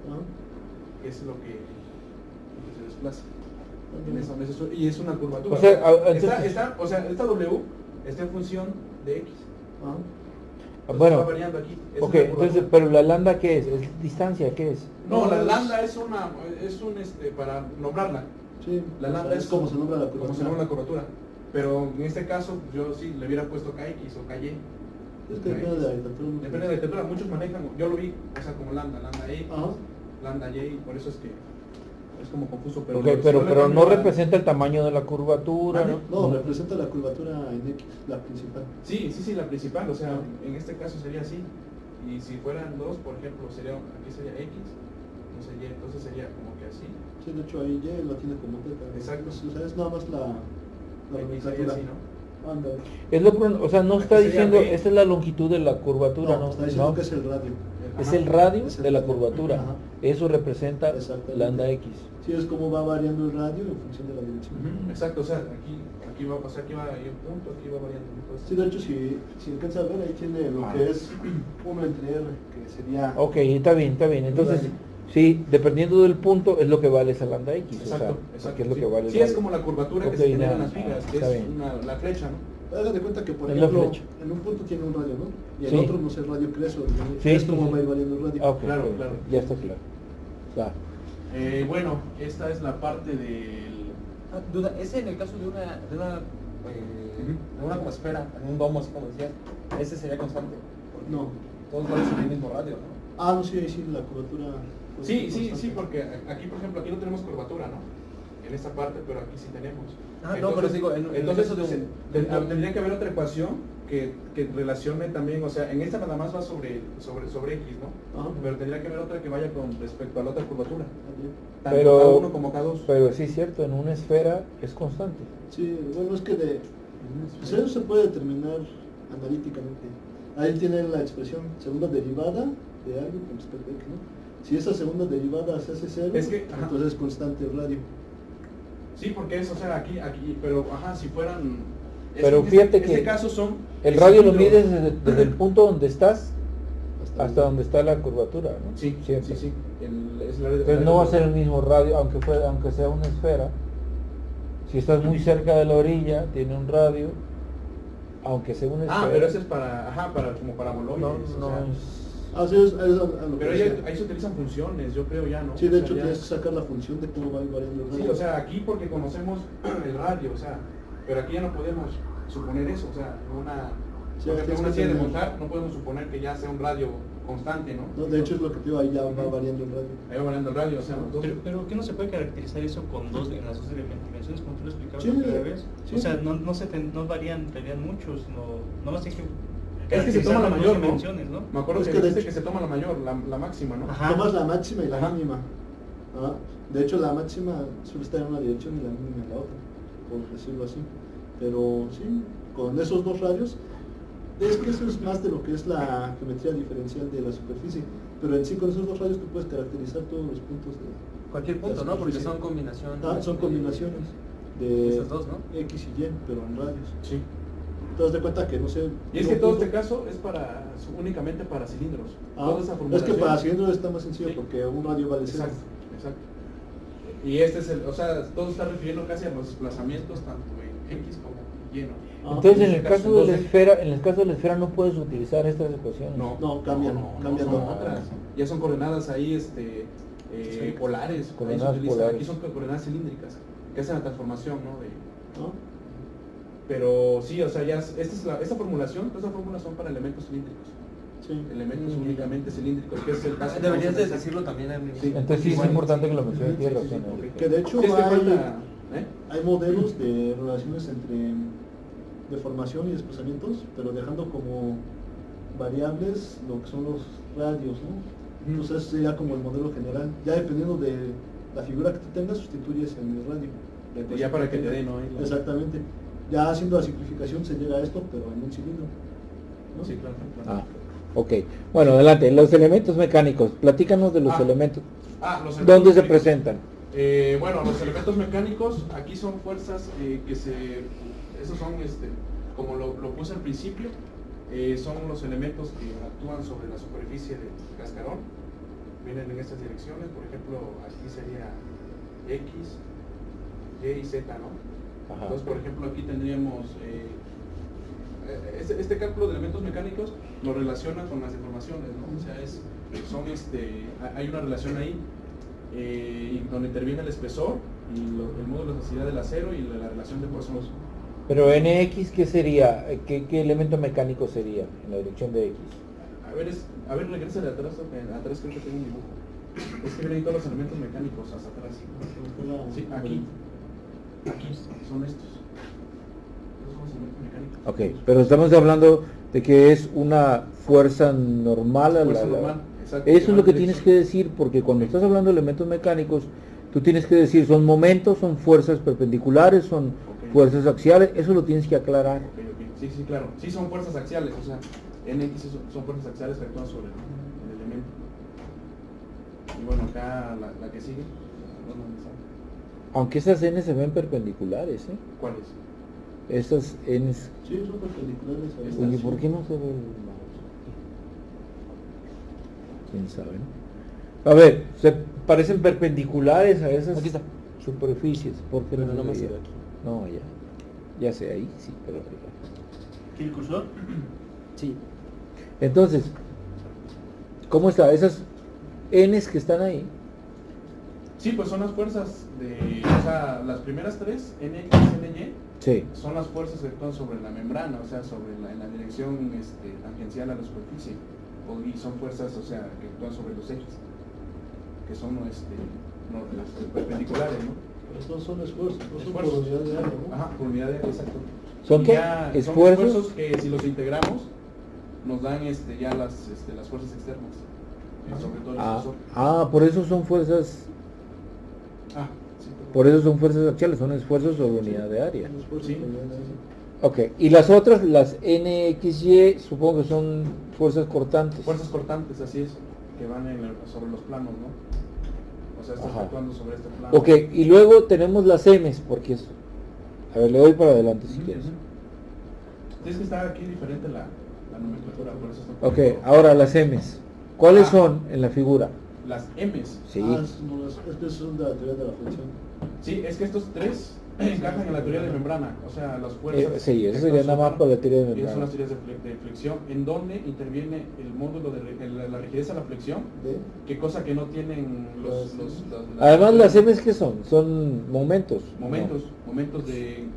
¿no? Que es lo que se desplaza. Y es una curvatura. O sea, entonces- esta W está en función de X. Entonces Bueno, va variando aquí. Esa ok, es la curvatura. entonces, pero la lambda ¿qué es? ¿Es distancia? ¿Qué es? No, la lambda es un para nombrarla. Sí, La o sea, lambda es como se nombra la curvatura. Como se nombra la curvatura. Pero en este caso, yo sí le hubiera puesto KX o KY. Es que depende de la arquitectura. Depende de la arquitectura, muchos manejan, yo lo vi, o sea, como lambda X, Ajá. lambda Y, por eso es que es como confuso. Pero, Ok, si pero yo le cambio no a- representa el tamaño de la curvatura, ¿Vale? ¿no? No, representa la curvatura en X, la principal. Sí, la principal, o sea, en este caso sería así. Y si fueran dos, por ejemplo, aquí sería X, no sé, Y, entonces sería como que así. Sí, de hecho ahí Y lo tiene como teta. Exacto. O sea, es nada más la Aquí sería nomenclatura. así, ¿no? Ándale. Es o sea, no Aquí está sería diciendo, B. esta es la longitud de la curvatura, ¿no? Está diciendo No. que es el radio. Es Ajá. el radio Es el de la radio. curvatura. Ajá. Eso representa Exactamente. lambda X. Sí, es como va variando el radio en función de la dirección. Ujú, exacto, o sea, aquí va a pasar, aquí va ahí un punto, aquí va variando. Entonces, Sí, de hecho, si alcanza a ver, ahí tiene lo que es 1 entre R, que sería... Ok, está bien, está bien. Entonces, Radio. sí, dependiendo del punto es lo que vale esa lambda X. exacto, o sea, exacto. que es lo sí. que vale. Sí, es como la curvatura Ok, que se genera en ya, las vigas, que está es bien. la flecha, ¿no? Hagan de cuenta que, por Es la ejemplo, flecha. en un punto tiene un radio, ¿no? Y en Sí. otro no sé, el radio crece o Sí, es sí, como sí. va a ir variando el radio. Ah, ok, Claro, ok, claro. ya está claro. Va. Bueno, esta es la parte del... Duda, ese en el caso de una como esfera, en un domo, así como decías, ese sería constante. Porque No. todos van en el mismo radio, ¿no? Ah, no, sí, ahí sí, la curvatura... Sí, constante. porque aquí, por ejemplo, aquí no tenemos curvatura, ¿no? En esta parte, pero aquí sí tenemos. Ah, no, pero digo, en el entonces caso de un- tendría que haber otra ecuación que relacione también, o sea, en esta nada más va sobre X, ¿no? Ajá. Pero tendría que haber otra que vaya con respecto a la otra curvatura. También. Tanto Pero- K1 como K2. Pero sí es cierto, en una esfera es constante. Sí, bueno, es que pues eso se puede determinar analíticamente. Ahí tiene la expresión segunda derivada de algo con respecto a X, ¿no? Si esa segunda derivada se hace cero, Es que, ajá. entonces es constante el radio. Sí, porque es, o sea, aquí, pero, ajá, si fueran... es Pero que fíjate en que este caso son... El radio lo cilindros. mides desde el punto donde estás hasta ahí. donde está la curvatura, ¿no? Sí, Siempre. sí. Es el área- Entonces no va a ser el mismo radio, aunque sea una esfera. Si estás muy cerca de la orilla, tiene un radio, aunque sea una esfera. Ah, pero ese es para como para no, boloides. o no sea, es... Ah, sí, es a lo que Pero decía. ahí se utilizan funciones, yo creo ya, ¿no? Sí, O de sea, hecho ya- tienes que sacar la función de cómo va a ir variando el radio. Sí, o sea, aquí porque conocemos el radio, o sea, pero aquí ya no podemos suponer eso, o sea, Sí, por ejemplo, tienes una que serie de tener- montar no podemos suponer que ya sea un radio constante, ¿no? No, de hecho es lo que te digo, ahí ya va variando el radio. Ahí va variando el radio, o sea, entonces... Pero ¿qué no se puede caracterizar eso con en las dos dimensiones, como tú lo explicabas Sí, la primera vez? sí. O sea, no varían mucho, sino nomás hay que Es que se toma la caracterizar las mayor, dos ¿no? dimensiones, ¿no? Me acuerdo Es que que de dijiste hecho- que se toma la mayor, la máxima, ¿no? Ajá. Tomas la máxima y la Ajá. mínima. Ah, de hecho, la máxima suele estar en una dirección y la mínima en la otra, por decirlo así. Pero sí, con esos dos radios, es que eso es más de lo que es la geometría diferencial de la superficie. Pero en sí, con esos dos radios tú puedes caracterizar todos los puntos de Cualquier punto, la ¿no? Porque superficie. son combinaciones. Son combinaciones de Esas dos, ¿no? X y Y, pero en radios. Sí. Te das de cuenta que, no sé... Y es en que un todo punto- este caso es únicamente para cilindros. Ah, Toda esa es que formulación- para cilindros está más sencillo Sí. porque un radio vale cero. Exacto. Y este es o sea, todo está refiriendo casi a los desplazamientos tanto en X como Y, ¿no? Ah, Entonces en en el este caso caso, de la entonces- esfera, en el caso de la esfera no puedes utilizar estas ecuaciones. No, cambian, cambian. son no. otras. Ya son coordenadas ahí, polares. Ahí Coordenadas se utilizan. polares. Aquí son coordenadas cilíndricas, que hacen la transformación, ¿no? ¿No? Pero sí, o sea, esta formulación, todas esas fórmulas son para elementos cilíndricos. Sí. Elementos únicamente cilíndricos, que es el caso. que Deberías vamos a de analizar. decirlo también en Sí. Entonces sí es Igual, importante sí. que lo menciones, tienes Sí, sí, razón. sí, Enrique. Que de hecho Sí, es que hay, falta, hay modelos de relaciones entre deformación y desplazamientos, pero dejando como variables lo que son los radios, ¿no? Entonces sería como el modelo general. Ya dependiendo de la figura que tú tengas, sustituyes en el radio. la ecuación Ya para que te tengas. dé, ¿no? Ahí la- Exactamente. Ya haciendo la simplificación se llega a esto, pero en un cilindro. ¿no? Sí, claro. claro. Ah, ok. Bueno, adelante. Los elementos mecánicos. Platícanos de los Ah. elementos. Los elementos ¿Dónde se mecánicos. presentan? Bueno, los elementos mecánicos, aquí son fuerzas esos son, como lo puse al principio, son los elementos que actúan sobre la superficie del cascarón, vienen en estas direcciones, por ejemplo, aquí sería X, Y y Z, ¿no? Ajá. Entonces, por ejemplo, aquí tendríamos, este cálculo de elementos mecánicos lo relaciona con las deformaciones, ¿no? O sea, hay una relación ahí donde interviene el espesor y el módulo de elasticidad del acero y la relación de Poisson. Pero NX, ¿qué sería? ¿Qué elemento mecánico sería en la dirección de X? A ver, regresa de atrás, atrás creo que tengo un dibujo. Es que vienen todos los elementos mecánicos hasta atrás. Sí, aquí son estos. Estos son los elementos mecánicos. Ok, pero estamos hablando de que es una fuerza normal. Normal, exacto. Eso es lo que tienes que decir, porque cuando estás hablando de elementos mecánicos, tú tienes que decir, son momentos, son fuerzas perpendiculares, son fuerzas axiales, eso lo tienes que aclarar. Ok. Sí, claro. Sí, son fuerzas axiales, o sea, NX son fuerzas axiales que actúan sobre el elemento. Y bueno, acá la que sigue. Aunque esas N se ven perpendiculares, ¿eh? ¿Cuáles? Esas N. Sí, son perpendiculares a esta. Oye, ¿por qué no se ve el mouse? ¿Quién sabe, no? A ver, se parecen perpendiculares a esas Aquí está. superficies. ¿Por qué Pero no no me se se veía? ve aquí. No, ya sé, ahí sí, pero arriba. ¿Aquí el cursor? Sí. Entonces, ¿cómo está? Esas Ns que están ahí, Sí, pues son las fuerzas o sea, las primeras tres, NX y NY, sí. son las fuerzas que actúan sobre la membrana, o sea, en la dirección tangencial a la superficie. Y son fuerzas, o sea, que actúan sobre los ejes, que son las perpendiculares, ¿no? Estos son esfuerzos, no son por Esfuerzos. unidad de área, ¿no? Ajá, por unidad de área, exacto. ¿Son Y qué? ya son ¿Esfuerzos? esfuerzos que si los integramos nos dan ya las fuerzas externas, sobre todo el espesor. Por eso son fuerzas, Sí, por eso son fuerzas axiales, son esfuerzos sobre unidad de área. Son esfuerzos Sí. por unidad de área. Ok, y las otras, las NXY, supongo que son fuerzas cortantes. Fuerzas cortantes, así es, que van sobre los planos, ¿no? O sea, estás Ajá. actuando sobre este plano. Ok, y luego tenemos las M's, porque es... A ver, le doy para adelante si quieres. Es que está aquí diferente la nomenclatura, por eso está Ok, poniendo ahora las M's. ¿Cuáles Ah. son en la figura? las M's. Sí. Estos son de la teoría de la flexión. Sí, es que estos tres encajan en la teoría de membrana, o sea, las fuerzas. Sí, que eso sería actúan nada más sobre- por la teoría de y esas membrana. son las teorías de flexión, en donde interviene el módulo de la rigidez a la flexión, ¿De? que cosa que no tienen los Además, las M's, ¿qué son? Son momentos. momentos de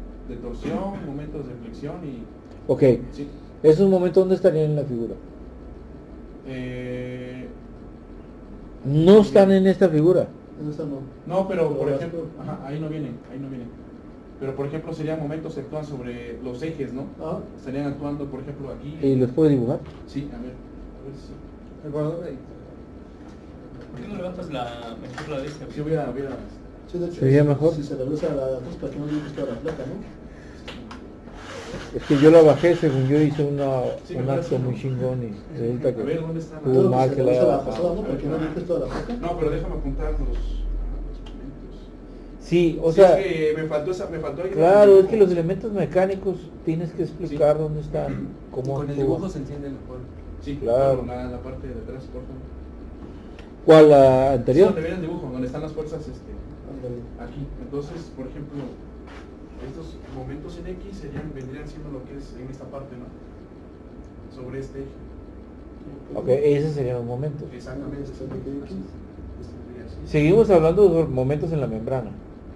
torsión, momentos de flexión y No. Ok, sí. esos momentos, ¿dónde estarían en la figura? No están en esta figura. En esta no. No, pero por Pero ejemplo, las- ajá, ahí no vienen. Pero por ejemplo serían momentos que actúan sobre los ejes, ¿no? Ah, Estarían actuando, por ejemplo, aquí. ¿Y los puedo dibujar? Sí, a ver si. El guardador ahí. ¿Por qué no levantas mejor la de esta? Sí, hubiera. sí, de hecho, ¿Sería mejor? si se regresa a la atrás para que no le guste la placa, ¿no? Es que yo la bajé, según yo hice Sí, un me acto parece, muy ¿no? chingón y resulta A ver, que ¿dónde está? Tuvo Claro, mal se que regresa la- la pasada, ¿no? Para que no le guste toda la placa. No, pero déjame apuntar los momentos. sí, o Sí, sea, es que me faltó ahí. claro, es que los elementos mecánicos tienes que explicar dónde están, cómo Con el actúan. dibujo se entiende mejor. Sí, Claro. claro, la parte de atrás, por favor. ¿Cuál, la Sí, anterior? donde viene el dibujo, donde están las fuerzas Ándale. aquí. Entonces, por ejemplo, estos momentos en X vendrían siendo lo que es en esta parte, ¿no? Sobre este eje. Ok, esos serían los momentos. Exactamente. Este sería X. Este sería así. Seguimos hablando de momentos en la membrana.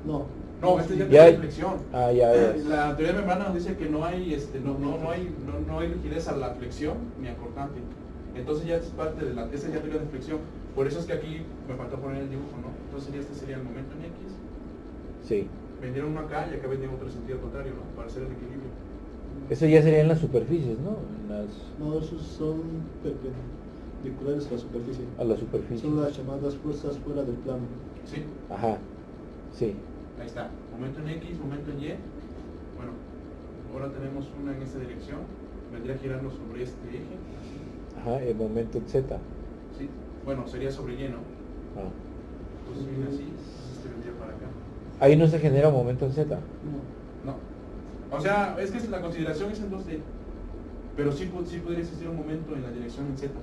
No. No, este ya Ya tiene hay- flexión. Ya. La teoría de membrana nos dice que no hay rigidez a la flexión ni a cortante. Entonces ya es parte de esa ya teoría de flexión. Por eso es que aquí me faltó poner el dibujo, ¿no? Entonces este sería el momento en X. Sí. Vendieron uno acá y acá vendieron otro sentido contrario, ¿no? Para hacer el equilibrio. Eso ya serían las superficies, ¿no? No, esos son perpendiculares a la superficie. A la superficie. Son las llamadas fuerzas fuera del plano. Sí, Ajá. Sí. ahí está. Momento en X, momento en Y. Bueno, ahora tenemos una en esta dirección. Vendría girando sobre este eje. Ajá, el momento en Z. Sí. Bueno, sería sobre Y, ¿no? Ah. Entonces viene así, entonces este vendría para acá. Ahí no se genera momento en Z. No. No. O sea, es que la consideración es en 2D. Pero sí podría existir un momento en la dirección en Z.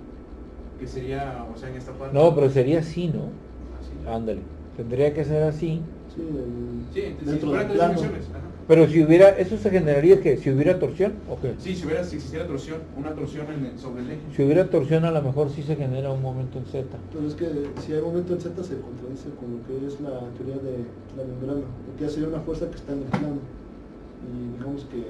Que sería, o sea, en esta parte. No, pero sería así, ¿no? Así. Ándale. Tendría que ser así. Sí, Sí, Sí, si dentro fuera del tres plano. dimensiones. Ajá. Pero si hubiera, ¿eso se generaría que si hubiera torsión o qué? Sí, si existiera torsión, una torsión sobre el eje. Si hubiera torsión a lo mejor sí se genera un momento en Z. Pero es que si hay momento en Z se contradice con lo que es la teoría de la membrana, porque ya sería una fuerza que está en el plano. Y digamos que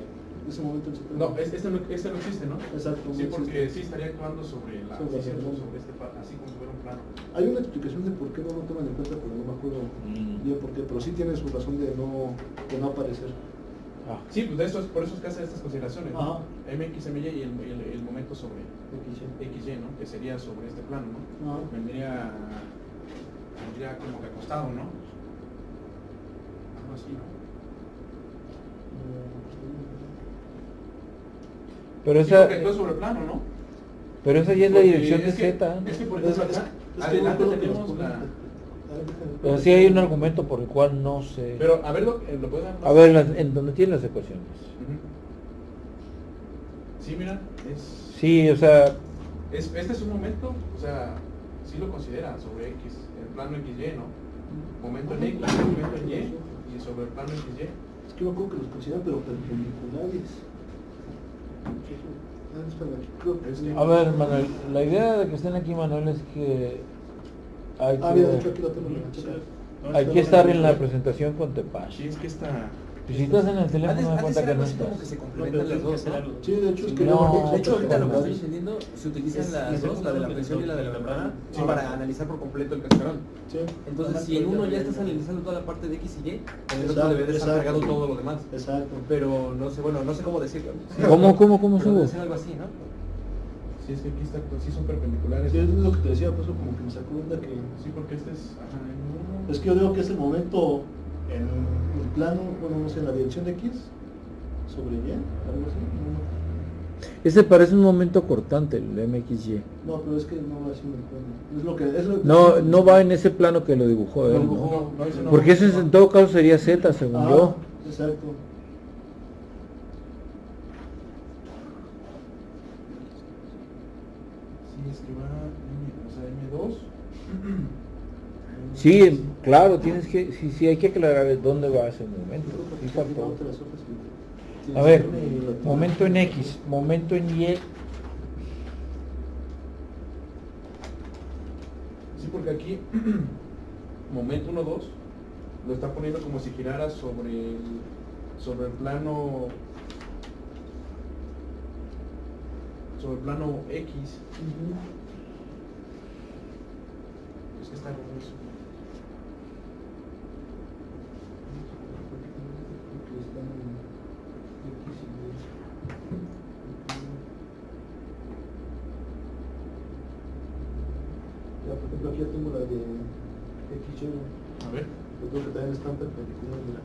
ese momento en Z... No, este no existe, ¿no? Exacto. Sí, no porque existe. sí estaría actuando sobre la Sobre sí, cierto, el- sobre así como si fuera un plano. Hay una explicación de por qué no lo toman en cuenta, pero no me acuerdo bien por qué, pero sí tiene su razón de no aparecer. Ah. Sí, pues por eso es que hace estas consideraciones, Ajá. ¿no? MX, MY y el momento sobre XY. XY, ¿no? Que sería sobre este plano, ¿no? Ajá. Vendría como que acostado, ¿no? Algo así, ¿no? Pero Sí, esa, porque actúa sobre el plano, ¿no? pero esa ya es la Porque dirección de es que- Z. Es que por ejemplo acá, Es que adelante no creo que tenemos los la... pongan- Pero sí hay un argumento por el cual no se... Pero, a ver, lo puedes dar más? A ver, en donde tienen las ecuaciones. Ujú. Sí, mira, Sí, o sea, este es un momento, o sea, sí lo considera sobre X, el plano XY, ¿no? Momento en X, momento en Y, y sobre el plano XY. Es que yo creo que los consideran, pero perpendiculares. Espera, creo que Es que- a ver, Manuel, la idea de que estén aquí, Manuel, es que hay mira, de hecho que, aquí lo tengo en la Sí. checa. hay que estar en la presentación con Tepache. Sí, es que está... Y si estás en el teléfono, me cuenta que no así como que estás. se complementan las dos, ¿no? Sí, de hecho es que No, yo De hecho, ahorita lo que estoy Sí, entendiendo, se utilizan Es- las es dos, la de la el presión y la de la membrana, Sí. para analizar por completo el cascarón. sí. Entonces, si en uno ya estás analizando toda la parte de X y Y, en el otro Exacto, debe de estar exacto. cargado todo lo demás. Exacto. Pero no sé, bueno, no sé cómo decirlo. ¿Cómo Pero subo? debe ser algo así, ¿no? Sí, es que aquí está, pues, sí son perpendiculares. Sí, es lo que te decía, por eso como que me sacó de onda que... Sí, porque este es... Ajá, en uno. Es que yo digo que es el momento en el plano, bueno, no sé, en la dirección de X, sobre Y, algo así. Ese parece un momento cortante, el MXY. No, pero es que no va así en el plano. Es lo que... Es lo que No va en ese plano que lo dibujó él, ¿no? No, ese no. Porque ese en todo caso sería Z, según Ah, yo. exacto. Sí, es que va, o sea, M2. Sí, claro, sí, hay que aclarar dónde va ese momento. Yo creo que Sí aquí faltó. tiene otras hojas que- A ver, tiene la- momento en X, momento en Y. Sí, porque aquí, momento 1, 2, lo está poniendo como si girara sobre el plano X. Ujú. Es que está como eso. Porque están en X y Y. Ya, por ejemplo, aquí ya tengo la de XY. A ver. Yo creo que también están perpendiculares, mira.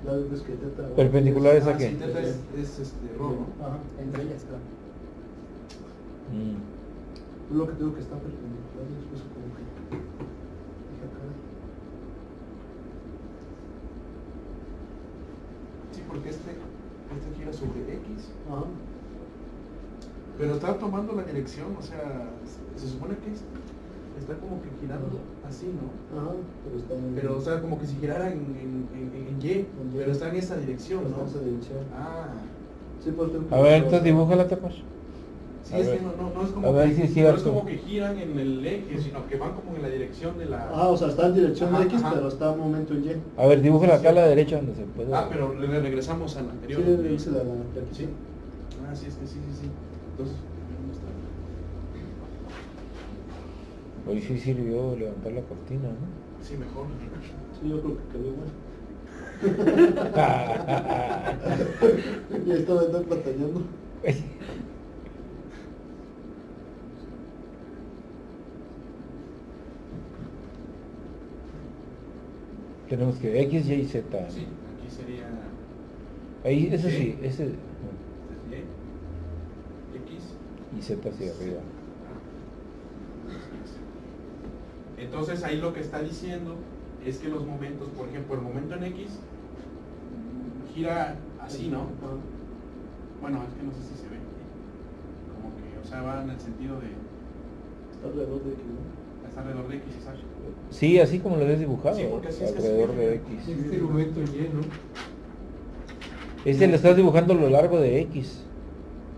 Ya ves que teta... ¿Perpendiculares a Ah, qué? sí, teta es rho, ¿no? Ajá. Entre ellas, claro. Mm. Es lo que tengo que están perpendiculares, después como que... Dije acá. Sí, porque este gira sobre X. Ajá. Pero está tomando la dirección, o sea, se supone que está como que girando así, ¿no? Ajá, pero está en... Pero, o sea, como que si girara en Y, pero está en esa dirección, Está ¿no? en esa dirección. Ah, Sí, por ejemplo... A ver, entonces dibuja la Tepache. sí, A es ver. que no es como A ver que, si es no cierto. es como que giran en el eje, sino que van como en la dirección de la... Ah, o sea, está en dirección Ajá, de X, ajá. pero está en momento en Y. A ver, dibújala acá a la derecha donde se puede. Ah, pero regresamos al Sí, anterior. le hice la Sí. Ah, sí, es que sí. Entonces, Hoy sí sirvió levantar la cortina, ¿no? sí, mejor. Sí, yo creo que quedó bueno. Y estaba batallando. Tenemos que X, Y, Z. Sí, aquí sería Ahí, ese sí, Sí. ese. Y, X. Y Z hacia arriba. Entonces ahí lo que está diciendo es que los momentos, por ejemplo, el momento en X gira así, ¿no? Bueno, es que no sé si se ve. Como que, o sea, va en el sentido de Está alrededor de X, ¿no? está alrededor de X, exacto. Sí, así como lo habías dibujado, Sí, porque así es que alrededor se de ve. X. Este momento en Y, ¿no? Este lo estás dibujando a lo largo de X.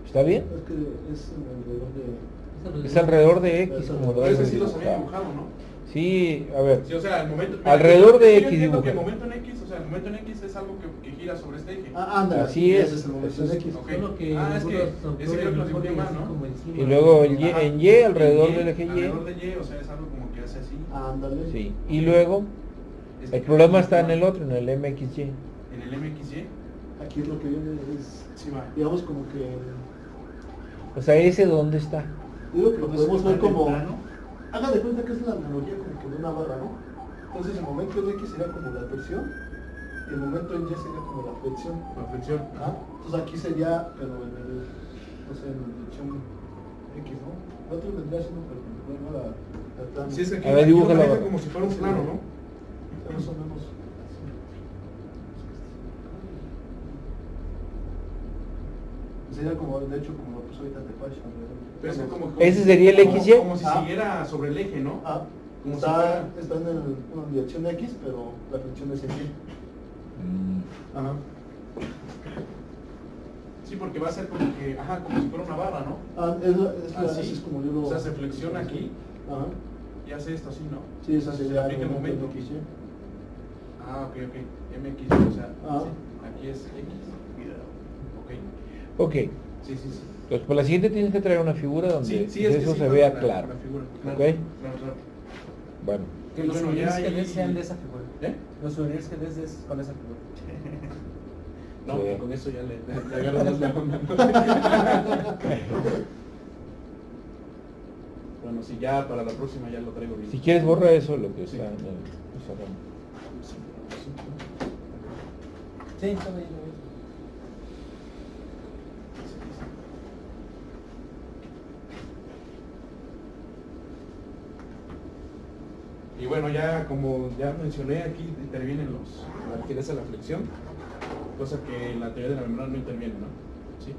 ¿Está bien? Es que es alrededor de... Es alrededor de X como lo Pero debes ese sí los había dibujar. dibujado, ¿no? Sí, a ver. Sí, o sea, el momento... Alrededor de yo X entiendo que el dibuja. momento en X, o sea, el momento en X es algo que gira sobre este eje. Anda, Así es. ese es el momento en X. Ok. Solo que Ah, es que algunos autores ese creo que lo lo dibujé ponen mal, así ¿no? como encima. Y luego en Ajá. Y, alrededor del eje Alrededor Y. de Y, o sea, es algo como que hace así. Ándale. Sí. Y luego, Es el que- problema está en el otro, en el MXY. En el MXY. Aquí es lo que viene, es, Sí, va. digamos como que... O sea, ¿ese dónde está? Digo que lo podemos ver como... plano. Haga de cuenta que es la analogía como que de una barra, ¿no? Entonces el momento en X sería como la torsión y el momento en Y sería como la flexión. La flexión. ¿Ah? Entonces aquí sería, pero en el, no sé, en la dirección X, ¿no? El otro vendría siendo perpendicular, ¿no? La plano. Sí, es que aquí, A ver, aquí lo dibújalo maneja ahora. como si fuera un plano, ¿no? Más o menos. Sería como, de hecho, como lo puso ahorita Tepache. Pero es como- ¿Ese sería el XY? Como si Ah. siguiera sobre el eje, ¿no? Ah, Como si está, fuera- está en una dirección X, pero la flexión es en Y. Ajá. Sí, porque va a ser como que, ajá, como si fuera una barra, ¿no? Ah, Así. así es como yo lo... O sea, se flexiona aquí Ajá. y hace esto así, ¿no? Sí, esa Se sería aplica el momento. X, ¿sí? Ah, ok, ok. MX, o sea, Ah. sí, aquí es X. Ok. Ok. Sí, sí, sí. Entonces, por la siguiente tienes que traer una figura donde Sí, sí, es que eso sí, se claro, vea la- claro. la figura, claro, ¿Ok? claro, claro. Bueno. Que los Bueno, souvenirs ya que ahí- des sean de esa figura. ¿Eh? Los souvenirs que des es con esa figura. No, Sí. con eso ya le agarras la onda. Bueno, si ya para la próxima ya lo traigo bien. Si quieres, borra eso, lo que Sí. está en el pizarrón. Sí, está bien. Y bueno, ya como ya mencioné, aquí intervienen la rigidez de la flexión, cosa que en la teoría de la membrana no interviene, ¿no? ¿Sí?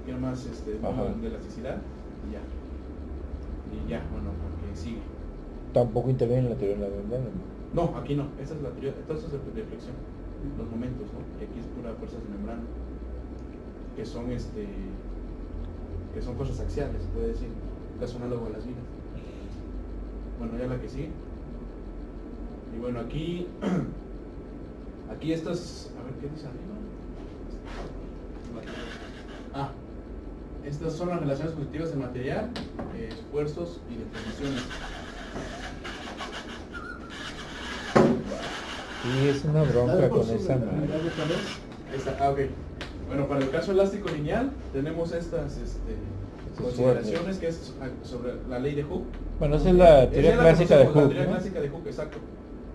Tiene más Ajá. de elasticidad y ya. Y ya, bueno, porque sigue. Tampoco interviene en la teoría de la membrana. No, aquí no, esta es la teoría, esto es de flexión, los momentos, ¿no? Y aquí es pura fuerzas de membrana, que son fuerzas axiales, se puede decir, caso análogo a las vidas. Bueno, ya la que sigue. Y bueno, aquí estas, a ver qué dice arriba. Ah, estas son las relaciones positivas de material, esfuerzos y deformaciones. Sí, es una bronca con esa madre. Ahí está, ah, ok. Bueno, para el caso elástico lineal tenemos estas consideraciones que es sobre la ley de Hooke. Bueno, esa es la Esa teoría ya la clásica de conocemos, la Hooke, teoría ¿no? clásica de Hooke, exacto,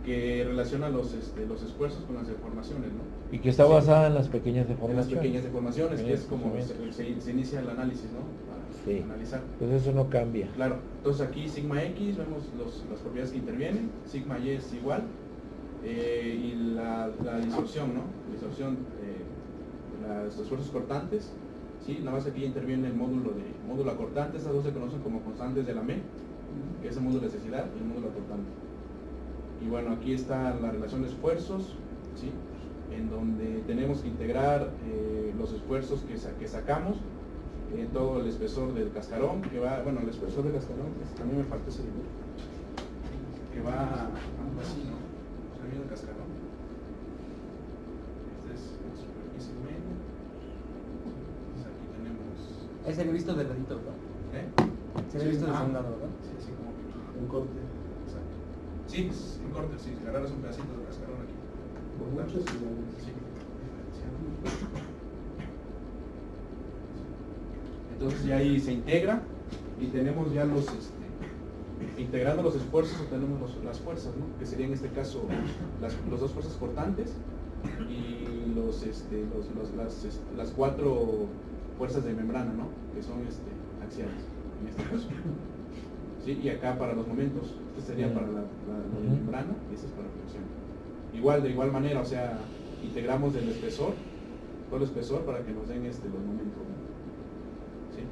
que relaciona los esfuerzos con las deformaciones, ¿no? Y que está Sí. basada en las pequeñas En las deformaciones. pequeñas deformaciones, que es Pequeños como movimientos. se inicia el análisis, ¿no? Para Sí. analizar. Pues eso no cambia. Claro, entonces aquí sigma X, vemos las propiedades que intervienen, sigma Y es igual, y la distorsión, ¿no? Distorsión, los esfuerzos cortantes, ¿sí? Nada más aquí interviene el módulo acortante, estas dos se conocen como constantes de Lamé, que es el módulo de necesidad y el módulo acortante. Y bueno, aquí está la relación de esfuerzos, ¿sí? En donde tenemos que integrar los esfuerzos que sacamos, todo el espesor del cascarón, que va, bueno, el espesor del cascarón, también me faltó ese dibujo, que va algo así, ¿no? O sea, viene el cascarón. Esta es la superficie media. Entonces aquí tenemos... Ahí se había visto de ladito, ¿verdad? ¿Eh? Se había visto de un lado, ¿verdad? Sí, así como que... Un corte. Exacto. Sí, es un corte, sí, si agarras un pedacito de cascarón aquí. Por muchos iguales. Sí, diferenciado. Entonces ya ahí se integra y tenemos ya integrando los esfuerzos obtenemos las fuerzas, ¿no? Que serían en este caso los dos fuerzas cortantes y las cuatro fuerzas de membrana, ¿no? Que son axiales en este caso. ¿Sí? Y acá para los momentos, este sería para la de membrana y este es para flexión. Igual, de igual manera, o sea, integramos del espesor, todo el espesor para que nos den los momentos, ¿no? ¿Sí?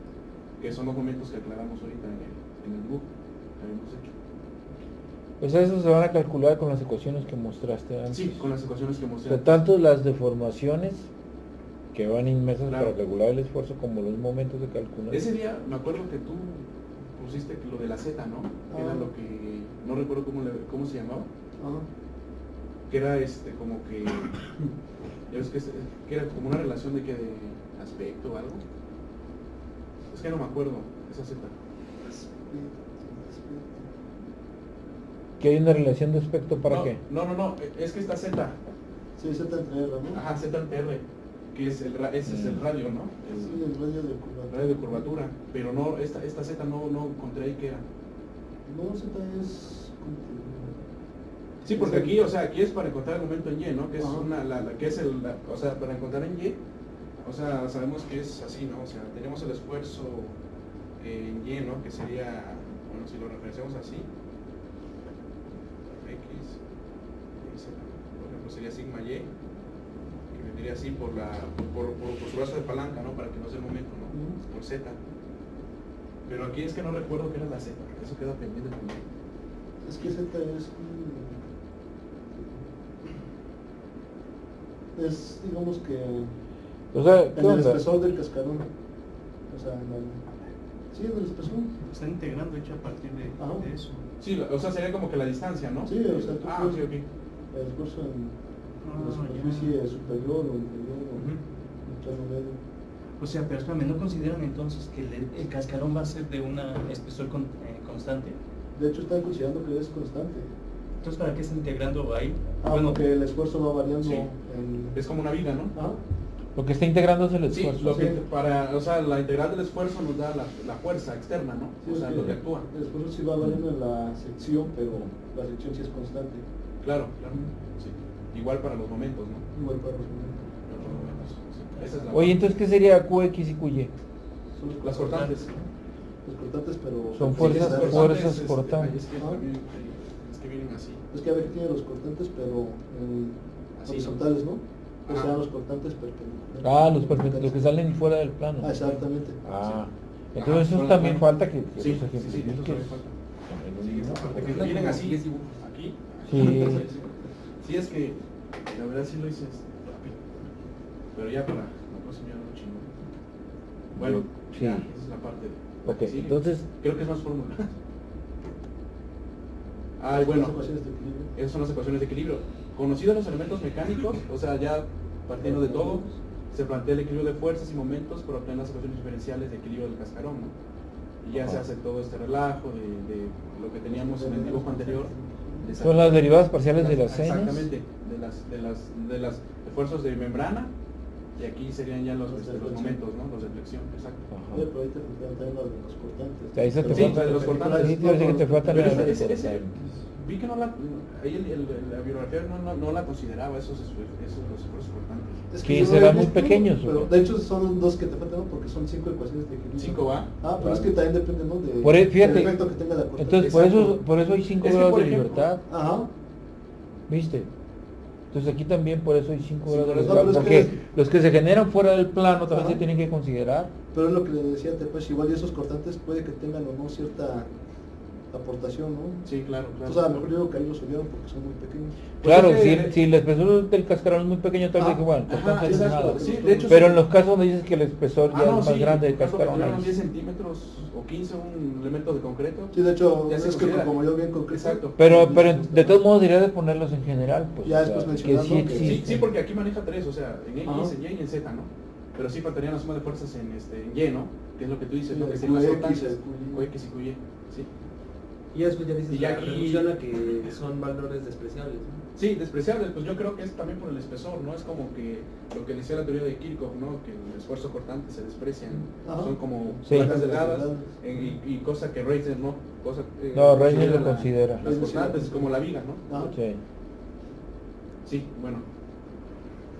Que son los momentos que aclaramos ahorita en el dibujo que habíamos hecho. Pues eso se van a calcular con las ecuaciones que mostraste antes. Sí, con las ecuaciones que O mostré. sea, tanto las deformaciones que van inmersas Claro. para calcular el esfuerzo como los momentos de calcular. Ese día me acuerdo que tú pusiste lo de la Z, ¿no? Que era Ah. lo que no recuerdo cómo se llamaba, Ajá. que era como que ya ves que era como una relación de aspecto o algo. Es que no me acuerdo esa Z. ¿Que hay una relación de aspecto para no, qué? No, es que esta Z, Sí, Z entre R, ¿no? ajá, Z ante R, que es ese es el radio, ¿no? Sí, el radio de El curvatura. radio de curvatura, pero no, esta Z no encontré ahí qué era. No, Z es... Sí, porque aquí, o sea, aquí es para encontrar el momento en Y, ¿no? Que es Ajá. que es o sea, para encontrar en Y, o sea, sabemos que es así, ¿no? O sea, tenemos el esfuerzo en Y, ¿no? Que sería, bueno, si lo referenciamos así, X, y Z, por ejemplo, sería sigma Y, que vendría así por su brazo de palanca, ¿no? Para que no sea el momento, ¿no? Por Z. Pero aquí es que no recuerdo qué era la Z, eso queda pendiente también. Es que Z es, digamos que, O sea, en ¿qué el onda? espesor del cascarón. O sea, sí, en el espesor. Están integrando hecho a partir Ajá. de eso. Sí, o sea, sería como que la distancia, ¿no? Sí, o sea, tú Ah, puedes- sí, ok. El esfuerzo en la Ah, superficie ya. superior o inferior o Ujú. en plano medio. O sea, pero espérame, ¿no consideran entonces que el cascarón va a ser de una espesor constante? De hecho, están considerando que es constante. Entonces, ¿para qué está integrando ahí? Porque el esfuerzo va variando Sí. en... Es como una vida, ¿no? Ajá. Lo que está integrando es el Sí, esfuerzo. lo que Sí. o sea, la integral del esfuerzo nos da la fuerza externa, ¿no? Sí, O sea, es lo que actúa. El esfuerzo sí va variando en la sección, pero la sección sí es constante. Claro, claro. Sí. Igual para los momentos, ¿no? Igual para los momentos. Para los momentos. Sí. Esa es la Oye, entonces, ¿qué sería QX y QY? Son los las cortantes. Los cortantes, pero... Son Sí, fuerzas- esas fuerzas es- cortantes. Es que, Ah. también, es que vienen así. Es que a ver, tiene los cortantes, pero Así, horizontales, ¿no? O Ajá. sea, los cortantes perpendiculares. Ah, los que salen fuera del plano. Ah, exactamente. Ah, Sí. entonces Ajá, eso son- también bueno, falta que Sí, los sí, eso ejemplifiques todavía falta. con el Sí, esa mismo. parte que Porque vienen así, es dibujo. aquí. Sí. Sí, es que la verdad sí lo hice rápido. Pero ya para la próxima ya no lo chingo. Bueno, Sí. ya, esa es la parte de... Ok, sí, entonces- creo que es más fórmula. Ay, bueno, Las ecuaciones de equilibrio. esas son las ecuaciones de equilibrio. Conocidos los elementos mecánicos, o sea, ya partiendo de todo, se plantea el equilibrio de fuerzas y momentos para obtener las ecuaciones diferenciales de equilibrio del cascarón, ¿no? Y ya se hace todo este relajo de lo que teníamos en el dibujo anterior. Son las derivadas parciales de las señas. Exactamente, de los esfuerzos de membrana, y aquí serían ya los momentos, ¿no? Los de flexión, exacto. Ajá. Oye, pero ahí te faltan también los de los cortantes. Ahí se te Sí, faltan de los cortantes. Sí, te iba a decir que te faltan Pero las ese- cortantes. vi que no la, ahí la bibliografía no la consideraba esos los esfuerzos cortantes. Es Que yo no serán he muy visto, pequeños, ¿o pero qué? de hecho son dos que te faltan, ¿no? Porque son 5 ecuaciones de equilibrio. 5 va. Ah, pero es que también depende, ¿no? De, Fíjate, del efecto que tenga la cortante. entonces Exacto. por eso hay 5 Es que, grados por de ejemplo, libertad, Ajá. ¿viste? Entonces aquí también por eso hay 5 Sí, grados de pero libertad, es porque que los que se generan fuera del plano también Ajá. se tienen que considerar. Pero es lo que le decía, pues igual y esos cortantes puede que tengan o no cierta aportación, ¿no? Sí, claro, claro. Entonces a lo mejor yo digo que ahí los subieron porque son muy pequeños. Pues Claro, es que- si el espesor del cascarón es muy pequeño, tal vez Ah, igual, ajá, cortante no es exacto, nada. sí, de hecho Pero sí. en los casos donde dices que el espesor ya no, es más sí, grande del por ejemplo, cascarón, que ahí- 10 centímetros o 15 un elemento de concreto. Sí, de hecho, Ya se es que considera. como yo bien concreto. Exacto. pero de todos modos diría de ponerlos en general, pues. Ya o sea, después que mencionando sí que- Sí, existe. sí, porque aquí maneja 3, o sea, en X, Ajá. en Y y en Z, ¿no? Pero sí faltarían la suma de fuerzas en Y, ¿no? Que es lo que tú dices, Sí, lo que el serían las QX, constantes. el QY. QX y QY, sí. Y después ya dices Y ya la aquí- reducción a que son valores despreciables, ¿no? Sí, despreciables, pues yo creo que es también por el espesor, ¿no? Es como que lo que decía la teoría de Kirchhoff, ¿no? Que el esfuerzo cortante se desprecian, Ajá. son como Sí. placas delgadas, Delgadas. y cosa que Reisner, ¿no? No, Reisner considera lo considera. Las constantes, como la viga, ¿no? Ah. Sí. Sí, bueno.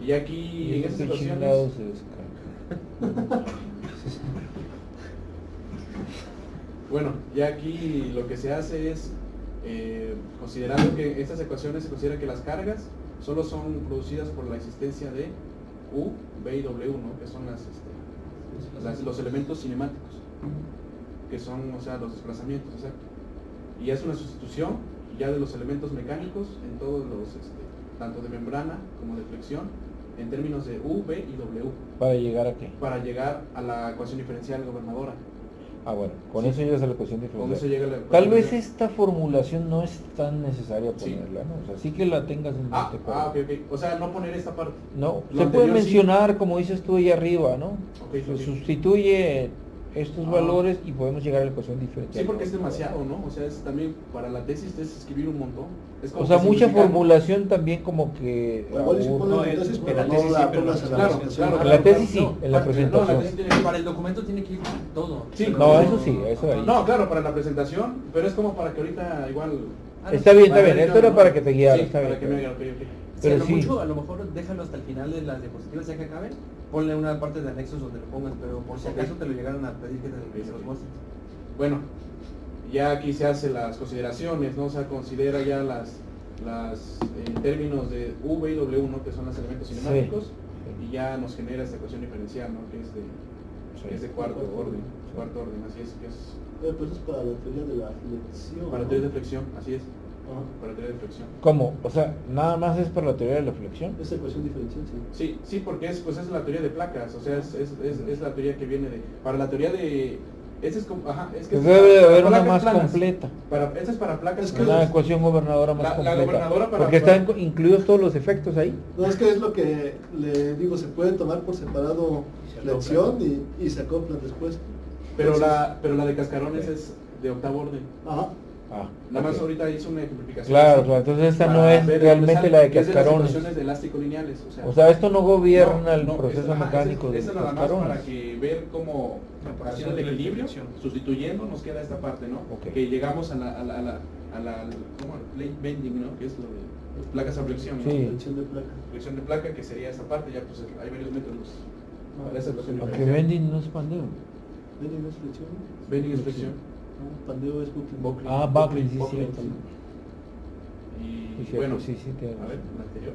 Y aquí, en estas ¿Qué situaciones... chingados es, cara? Bueno, ya aquí lo que se hace es, considerando que estas ecuaciones se considera que las cargas solo son producidas por la existencia de U, B y W, ¿no? Que son los elementos cinemáticos, que son, o sea, los desplazamientos, exacto. Y es una sustitución ya de los elementos mecánicos en todos los, tanto de membrana como de flexión, en términos de U, B y W, ¿Para llegar a qué? para llegar a la ecuación diferencial gobernadora. Ah, bueno, con Sí. eso llegas a la ecuación Con eso diferencial. llega la Tal ecuación vez diferencial. esta formulación no es tan necesaria Sí. ponerla, ¿no? O sea, sí que la tengas en mente. pero- Ok. O sea, no poner esta parte. No, Lo se puede anterior sí. mencionar, como dices tú ahí arriba, ¿no? Ok. Se sustituye estos Ah. valores y podemos llegar a la ecuación diferencial. Sí, porque es demasiado, ¿no? O sea, es también para la tesis es escribir un montón. Es como O sea, que mucha simplificar. formulación también como que... O igual y si aburre. pones No, la es- tesis, en pero la no tesis la sí, pero pongas no, en la claro, presentación. claro. En la tesis sí, No, en la no, presentación. la tesis tiene que- Para el documento tiene que ir todo. Sí, Pero No, eso sí, eso ahí. No, claro, para la presentación, pero es como para que ahorita igual... Está bien, para ver esto qué era onda, para ¿no? que te guiara, Sí, está para bien. que me haga, ok. Si a Pero lo sí. mucho, a lo mejor déjalo hasta el final de las diapositivas ya que acaben, ponle una parte de anexos donde lo pongas, pero por si acaso te lo llegaron a pedir que te los muestres. Bueno, ya aquí se hacen las consideraciones, ¿no? O sea, considera ya las en términos de V y W, ¿no? Que son los elementos cinemáticos, Sí. y ya nos genera esta ecuación diferencial, ¿no? Que es de cuarto orden, así es, que es Pues es para la teoría de la flexión. para ¿no? teoría de flexión, así es, Ajá. para teoría de flexión. ¿Cómo? O sea, nada más es para la teoría de la flexión. Esa ecuación diferencial, sí. Sí, porque es la teoría de placas, o sea, es la teoría que viene de, para la teoría de, ese es como, ajá, es que Pues es debe de para haber una placas más planas. completa. Esta es para placas Es que Una planas. ecuación gobernadora más La completa. gobernadora para- porque están incluidos todos los efectos ahí. No, es que es lo que le digo, se puede tomar por separado Y se flexión y se acoplan después. Pero Entonces, pero la de cascarones es de octavo orden. Ajá. Ah, Nada más ok. ahorita hice una ejemplificación. Claro, así, claro, entonces esta para no es ver de realmente dónde la de sale, que es cascarones. las situaciones de elástico lineales. O sea, esto no gobierna No, el no, proceso ajá, mecánico ese de es nada más cascarones. para que ver cómo haciendo el equilibrio, sustituyendo, nos queda esta parte, ¿no? Ok. Que llegamos a la ¿cómo? Plate bending, ¿no? Que es lo de placas a flexión, ¿no? Sí. Flexión de placa. Flexión de placa, que sería esa parte, ya pues hay varios métodos para esa ecuación Aunque diferencial. Bending no es pandeo. ¿Bending es flexión? Bending es flexión. No, pandeo es bucling. Buckling. Ah, buckling, sí, Buckling, cierto. Y Sí, cierto, bueno, sí, tienes a ver, razón. la anterior.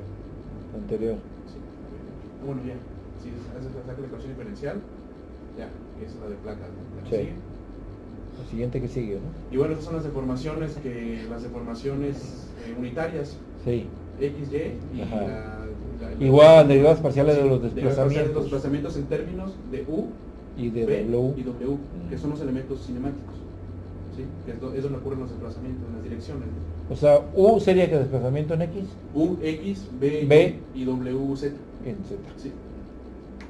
Anterior. Sí, bueno, ya. Si saca la ecuación diferencial, ya, que es la de placas, ¿no? La que Sí. sigue. Lo siguiente que sigue, ¿no? Y bueno, estas son las deformaciones unitarias, Sí. XY y Ajá. la Igual, derivadas parciales de los derivadas parciales de los desplazamientos. desplazamientos en términos de U, Y de B W. y W, que son los elementos cinemáticos. ¿Sí? Que es donde ocurren los desplazamientos, en las direcciones. O sea, U sería que desplazamiento en X, U, X, B, B. y W, Z. en Z. Sí.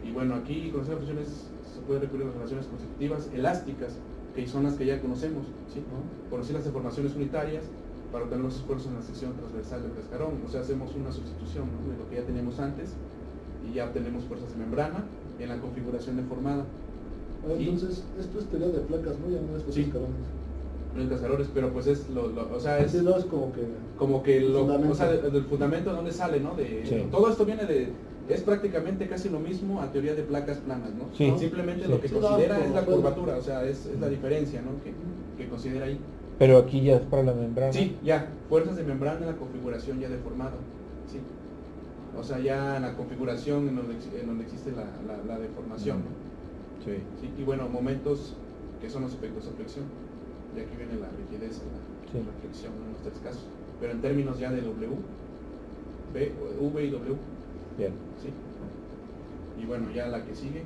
Y bueno, aquí con estas funciones se puede recurrir a las relaciones consecutivas elásticas, que son las que ya conocemos. ¿Sí? Conocer las deformaciones unitarias para obtener los esfuerzos en la sección transversal del cascarón. O sea, hacemos una sustitución, ¿no? De lo que ya teníamos antes y ya obtenemos fuerzas de membrana en la configuración deformada. Ah, entonces, esto es teoría de placas, ¿no? Ya no es de Sí. cascarones. No en cascarones, pero pues es o sea, es Sí, no, es como que... o sea, del fundamento de dónde sale, ¿no? Sí. Todo esto viene es prácticamente casi lo mismo a teoría de placas planas, ¿no? Sí. Simplemente Sí. lo que Sí, considera no, es la como curvatura, o sea, es la diferencia, ¿no? Que considera ahí. Pero aquí ya es para la membrana. Sí, ya, fuerzas de membrana en la configuración ya deformada, sí. O sea, ya en la configuración en donde existe la deformación, ¿no? Sí. Sí, y bueno, momentos que son los efectos de flexión. Y aquí viene la rigidez, Sí. la flexión, ¿no? En los tres casos. Pero en términos ya de W, V y W, Bien. sí. Y bueno, ya la que sigue,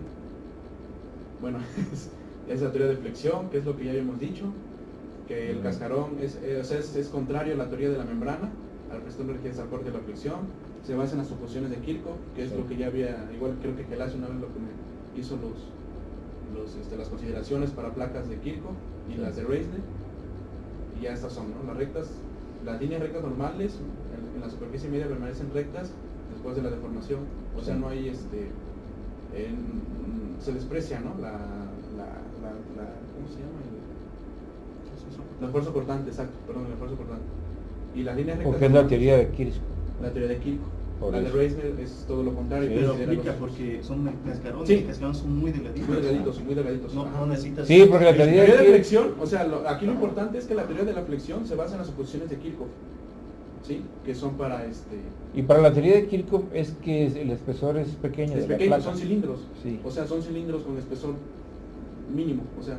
bueno, es la teoría de flexión, que es lo que ya habíamos dicho, que el cascarón es contrario a la teoría de la membrana, al prestar energías al corte de la flexión, se basa en las suposiciones de Kirchhoff, que es Sí. lo que ya había, igual creo que Gelasio una vez lo que me hizo las consideraciones para placas de Kirchhoff y Sí. las de Reisner, y ya estas son, ¿no? Las rectas, las líneas rectas normales en la superficie media permanecen rectas después de la deformación, o sea, Sí. no hay se desprecia, ¿no? ¿Cómo se llama? El esfuerzo cortante, exacto, perdón, el esfuerzo cortante. Y las líneas rectas Porque es la normales, teoría de Kirchhoff. la teoría de Kirchhoff. Por La de eso. Reisner es todo lo contrario. Sí. Pero considera aplica los- porque son cascarones Sí. y cascarones son muy delgaditos. muy delgaditos. No, Ajá. no necesitas. Sí, porque la La teoría teoría de de flexión, o sea, aquí lo importante es que la teoría de la flexión se basa en las suposiciones de Kirchhoff, ¿sí? Que son para Y para la teoría de Kirchhoff es que el espesor es pequeño. es de la pequeño, placa. son cilindros, Sí. o sea, son cilindros con espesor mínimo, o sea,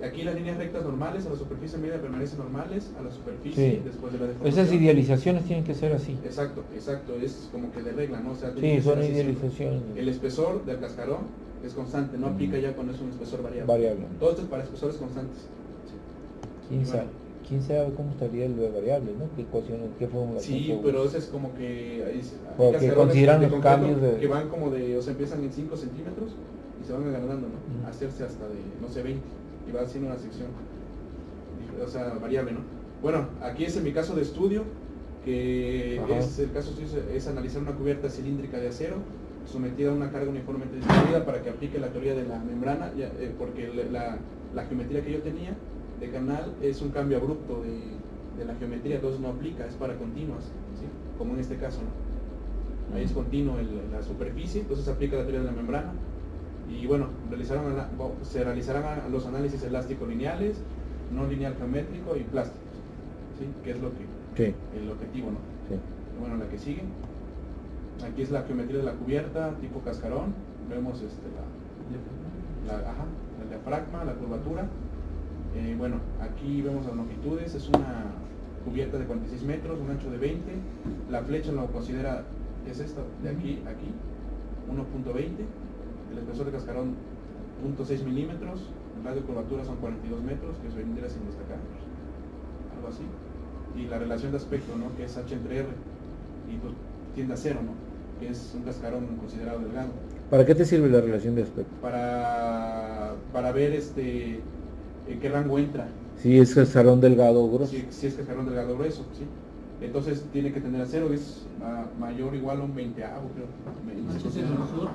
aquí las líneas rectas normales a la superficie media permanecen normales a la superficie Sí. después de la deformación. Esas idealizaciones tienen que ser así. Exacto, es como que de regla, ¿no? O sea, tiene Sí, que son ser así siempre. idealizaciones. El espesor del cascarón es constante, no aplica ya cuando es un espesor variable. Variable. Todo esto es para espesores constantes. ¿Quién Bueno. sabe? ¿Quién sabe cómo estaría el de variable, no? ¿Qué ecuaciones, qué formulación? Sí, pero eso es como que hay Porque cascarones consideran de los concreto cambios de- que van como de, o sea, empiezan en 5 centímetros y se van agrandando, ¿no? Ujú. A hacerse hasta de, no sé, 20 y va haciendo una sección, o sea, variable, ¿no? Bueno, aquí es en mi caso de estudio, que Ajá. es el caso de estudio es analizar una cubierta cilíndrica de acero sometida a una carga uniformemente distribuida para que aplique la teoría de la membrana, porque la geometría que yo tenía de canal es un cambio abrupto de la geometría, entonces no aplica, es para continuas, ¿sí? Como en este caso, ¿no? Ahí es continuo la superficie, entonces se aplica la teoría de la membrana. Y bueno, se realizarán los análisis elásticos lineales, no lineal geométrico y plásticos, ¿sí? Que es lo que Sí, el objetivo, ¿no? sí. Bueno, la que sigue. Aquí es la geometría de la cubierta, tipo cascarón. Vemos el diafragma, la curvatura. Bueno, aquí vemos las longitudes. Es una cubierta de 46 metros, un ancho de 20. La flecha lo considera, es esta, de aquí a aquí, 1.20. El espesor de cascarón, 0.6 milímetros. El radio de curvatura son 42 metros, que se vendría sin destacar. Algo así. Y la relación de aspecto, ¿no? Que es H entre R. Y pues tiende a 0, ¿no? Que es un cascarón considerado delgado. ¿Para qué te sirve la relación de aspecto? Para ver en qué rango entra. Si es cascarón delgado o grueso. Si es cascarón delgado o grueso, ¿sí? Entonces tiene que tener a 0, es mayor o igual a un 20avo, creo. H es el grosor.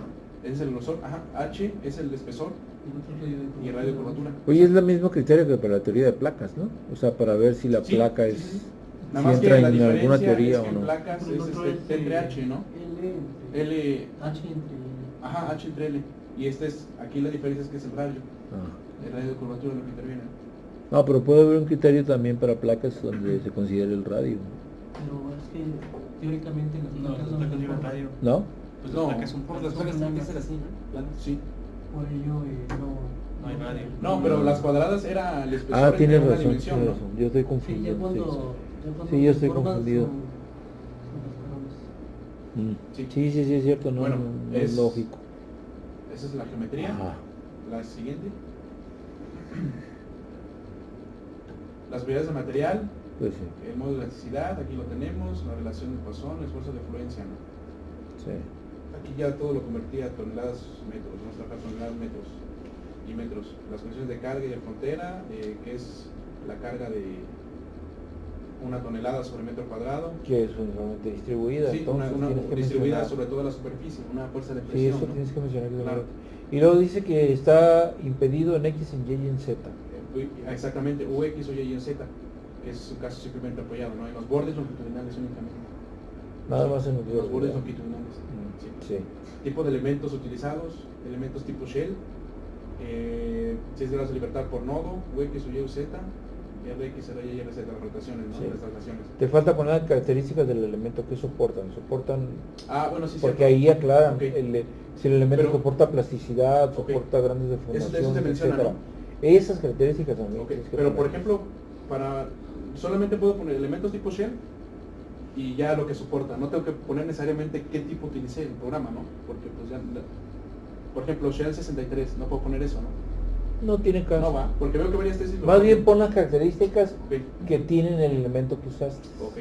Ese es el grosor, ajá. H es el espesor y el radio de curvatura. Oye, es el mismo criterio que para la teoría de placas, ¿no? O sea, para ver si la Sí, placa sí, es... sí. Si Nada más que entra la en alguna diferencia teoría es o que no. en placas Pero el es otro T entre H, ¿no? L entre L, H entre ajá, H entre L. Y aquí la diferencia es que es el radio. Ah. El radio de curvatura es lo que interviene. No, pero puede haber un criterio también para placas donde se considere el radio, pero es que teóricamente las No, placas las placas llevan radio. ¿no? Pues No, las placas son Porque las placas tienen que ser así, ¿no? Planas. Sí. por ello No hay radio. No, pero las cuadradas era el espesor Ah, entre tienes una razón, dimensión, tienes ¿no? razón. Yo estoy Sí, confundido. ya cuando, sí. ya cuando Sí, yo estoy formas confundido. son Mm. Sí. Sí, es cierto, no, Bueno, no es lógico. Esa es la geometría. Ajá. La siguiente. Las propiedades del material, Pues sí, el modo de elasticidad, aquí lo tenemos, la relación de Poisson, el esfuerzo de fluencia, ¿no? sí. Aquí ya todo lo convertía a toneladas, metros, vamos a trabajar toneladas, metros y metros. Las condiciones de carga y de frontera, que es la carga de 1 tonelada sobre metro cuadrado. Que es uniformemente distribuida, Sí, entonces tienes que distribuida mencionar. sobre toda la superficie, una fuerza de Sí, presión. eso ¿no? tienes que mencionar. Claro. Y luego dice que está impedido en X, en Y y en Z. Exactamente, o X o Y en Z, que es un caso simplemente apoyado, ¿no? En los bordes longitudinales únicamente. Nada más en En los bordes ¿verdad? longitudinales. Sí. Sí. Tipo de elementos utilizados, elementos tipo shell, 6 grados de libertad por nodo, UX o Y o Z, RX, RY y RZ, las rotaciones, ¿no? Sí. Las traslaciones. Te falta poner las características del elemento que soportan. Bueno, sí, Porque cierto. ahí aclaran Ok. si el elemento Pero- soporta plasticidad, Ok. soporta grandes Eso se deformaciones, menciona, etcétera. ¿no? Esas características también. Ok, tienes que pero por poner. ejemplo, solamente puedo poner elementos tipo shell y ya lo que soporta. No tengo que poner necesariamente qué tipo utilicé el programa, ¿no? Porque pues ya, por ejemplo, shell 63, no puedo poner eso, ¿no? No tiene caso. No va, porque veo que varias tesis lo Más ponen. bien pon las características Ok, que tienen el elemento que usaste. ok.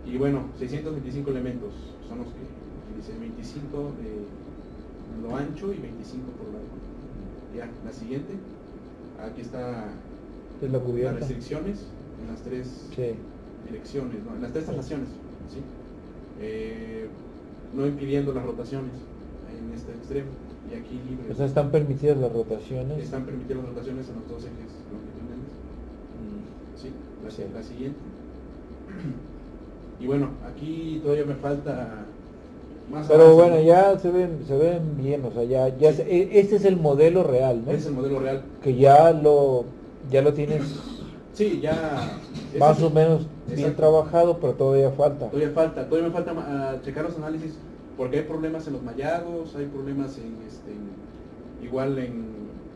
Y bueno, 625 elementos son los que utilicé, 25 de lo ancho y 25 por largo. Ya, la siguiente. Aquí está Es la las cubierta. restricciones en las 3 Sí. direcciones, ¿no? En las 3 traslaciones, ¿sí? No impidiendo las rotaciones en este extremo y aquí libre. O sea, están permitidas las rotaciones. Están permitidas las rotaciones en los dos ejes longitudinales. Mm. Sí, Sí. la siguiente. Y bueno, aquí todavía me falta más Pero avance, bueno, ¿no? ya se ven bien, o sea, este es el modelo real, ¿no? Es el modelo real. Que ya lo tienes Sí, ya. más ese- o menos bien exacto. trabajado, pero todavía falta. Todavía me falta checar los análisis porque hay problemas en los mallados, hay problemas igual en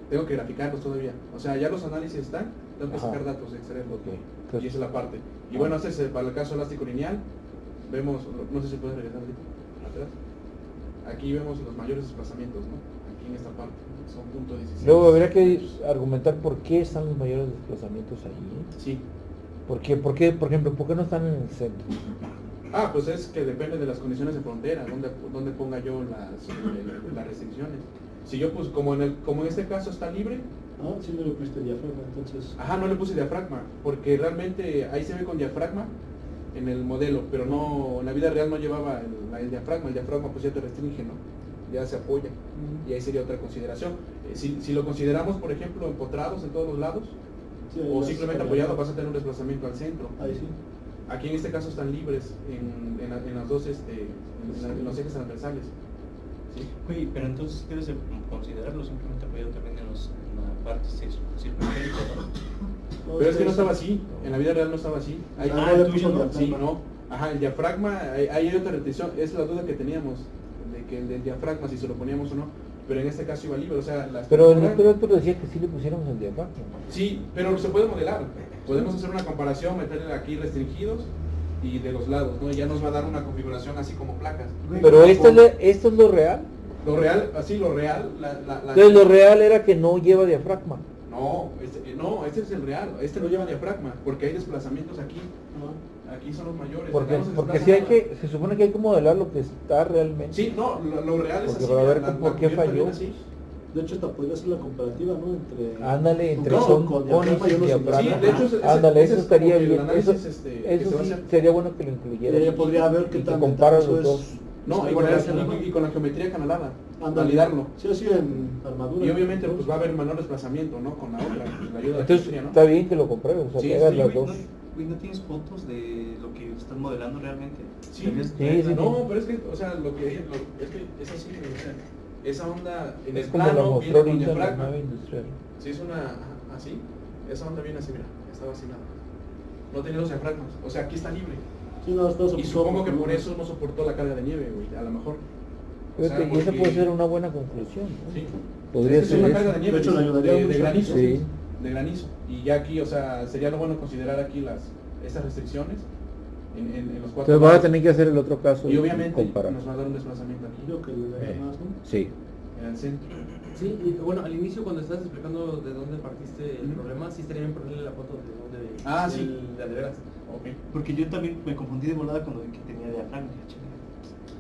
tengo que graficarlos todavía. O sea, ya los análisis están, tengo que Ajá. sacar datos, extraerlos. Ok. Y Entonces, esa es la parte. Y bueno, ese es para el caso elástico lineal. Vemos, no sé si puedes regresar ahorita, atrás. Aquí vemos los mayores desplazamientos, ¿no? Aquí en esta parte, son .16. luego habría que argumentar por qué están los mayores desplazamientos ahí. Sí. ¿Por qué, por ejemplo, por qué no están en el centro? Ah, pues es que depende de las condiciones de frontera, donde ponga yo las restricciones. Si yo pues como en este caso está libre, Ah, sí le pusiste diafragma, entonces. ajá, no le puse diafragma, porque realmente ahí se ve con diafragma en el modelo, pero no, en la vida real no llevaba el diafragma pues ya te restringe, ¿no? Ya se apoya, y ahí sería otra consideración. Si lo consideramos, por ejemplo, empotrados en todos los lados, Sí, ahí o ya simplemente se apoyado, cambia. vas a tener un desplazamiento al centro. Ahí sí. Aquí en este caso están libres en las dos, en los ejes transversales. ¿Sí? Oye, pero entonces debes de considerarlo simplemente apoyado también en la parte circunferencia, ¿no? Pero es que no estaba así, en la vida real no estaba así. Ahí- Ah, el le tuyo puso no. sí, diafragma. no. Ajá, el diafragma, ahí hay otra restricción, es la duda que teníamos, de que el del diafragma, si se lo poníamos o no, pero en este caso iba libre, o sea, la Pero el estructura- doctor Héctor decía que sí le pusiéramos el diafragma. Sí, pero se puede modelar, podemos hacer una comparación, meterle aquí restringidos y de los lados, ¿no? Y ya nos va a dar una configuración así como placas. Pero esto es lo real. Lo real, así lo real, Entonces lo real era que no lleva diafragma. No, este es el real, este no lleva diafragma, porque hay desplazamientos aquí, Ajá. aquí son los mayores. Porque, acá no se porque desplaza sí hay nada. que, se supone que hay que modelar lo que está realmente. Sí, no, lo real es Porque así. para ver la por qué cubierta falló. viene así. De hecho, esta podría ser la comparativa, ¿no? Entre. Ándale, entre No, son con conis diafragma y y uno sin diafragma. Sí, de hecho, Ándale, ese eso es estaría como que el bien. análisis, Eso, que se eso va a sí, hacer. sería bueno que lo incluyera. Ya podría ver qué y que tan compara eso los es. dos. No, es y con, diafragma. y con la geometría canalada, Ándale. validarlo. Sí, así en armadura. Y obviamente pues va a haber menor desplazamiento, ¿no? Con la otra, pues, la ayuda de la Entonces geometría, ¿no? está bien que lo compruebes, o sea, Sí, que hagas sí, las Güey, dos. ¿no tienes fotos de lo que estás modelando realmente? Sí, ¿Deberías sí, traerla? sí. No, pero es que, o sea, es que es así, o sea, esa onda en Es el como la plano mostró viene con ahorita en la diafragma. nave industrial. Si es una así, esa onda viene así, mira, estaba así nada más. No tenía los diafragmas, o sea, aquí está libre. Sí, no, está Y supongo que por eso no soportó la carga de nieve, güey, a lo mejor. O sea, Fíjate, y esa porque- puede ser una buena conclusión, ¿no? Sí. Podría Es ser una eso. carga de nieve, De hecho, le ayudaría de mucho. granizo. Sí. De granizo. Y ya aquí, o sea, sería lo bueno considerar aquí esas restricciones en los cuatro Entonces vas a lados. tener que hacer el otro caso Y obviamente comparar. nos va a dar un desplazamiento aquí, Creo que le daría Eh. más, ¿no? Sí. en el centro. Sí, y bueno, al inicio cuando estabas explicando de dónde partiste el Ujú. problema, sí estaría bien ponerle la foto de dónde Ah, sí. de veras. Ok. Porque yo también me confundí de volada cuando vi que tenía diafragma.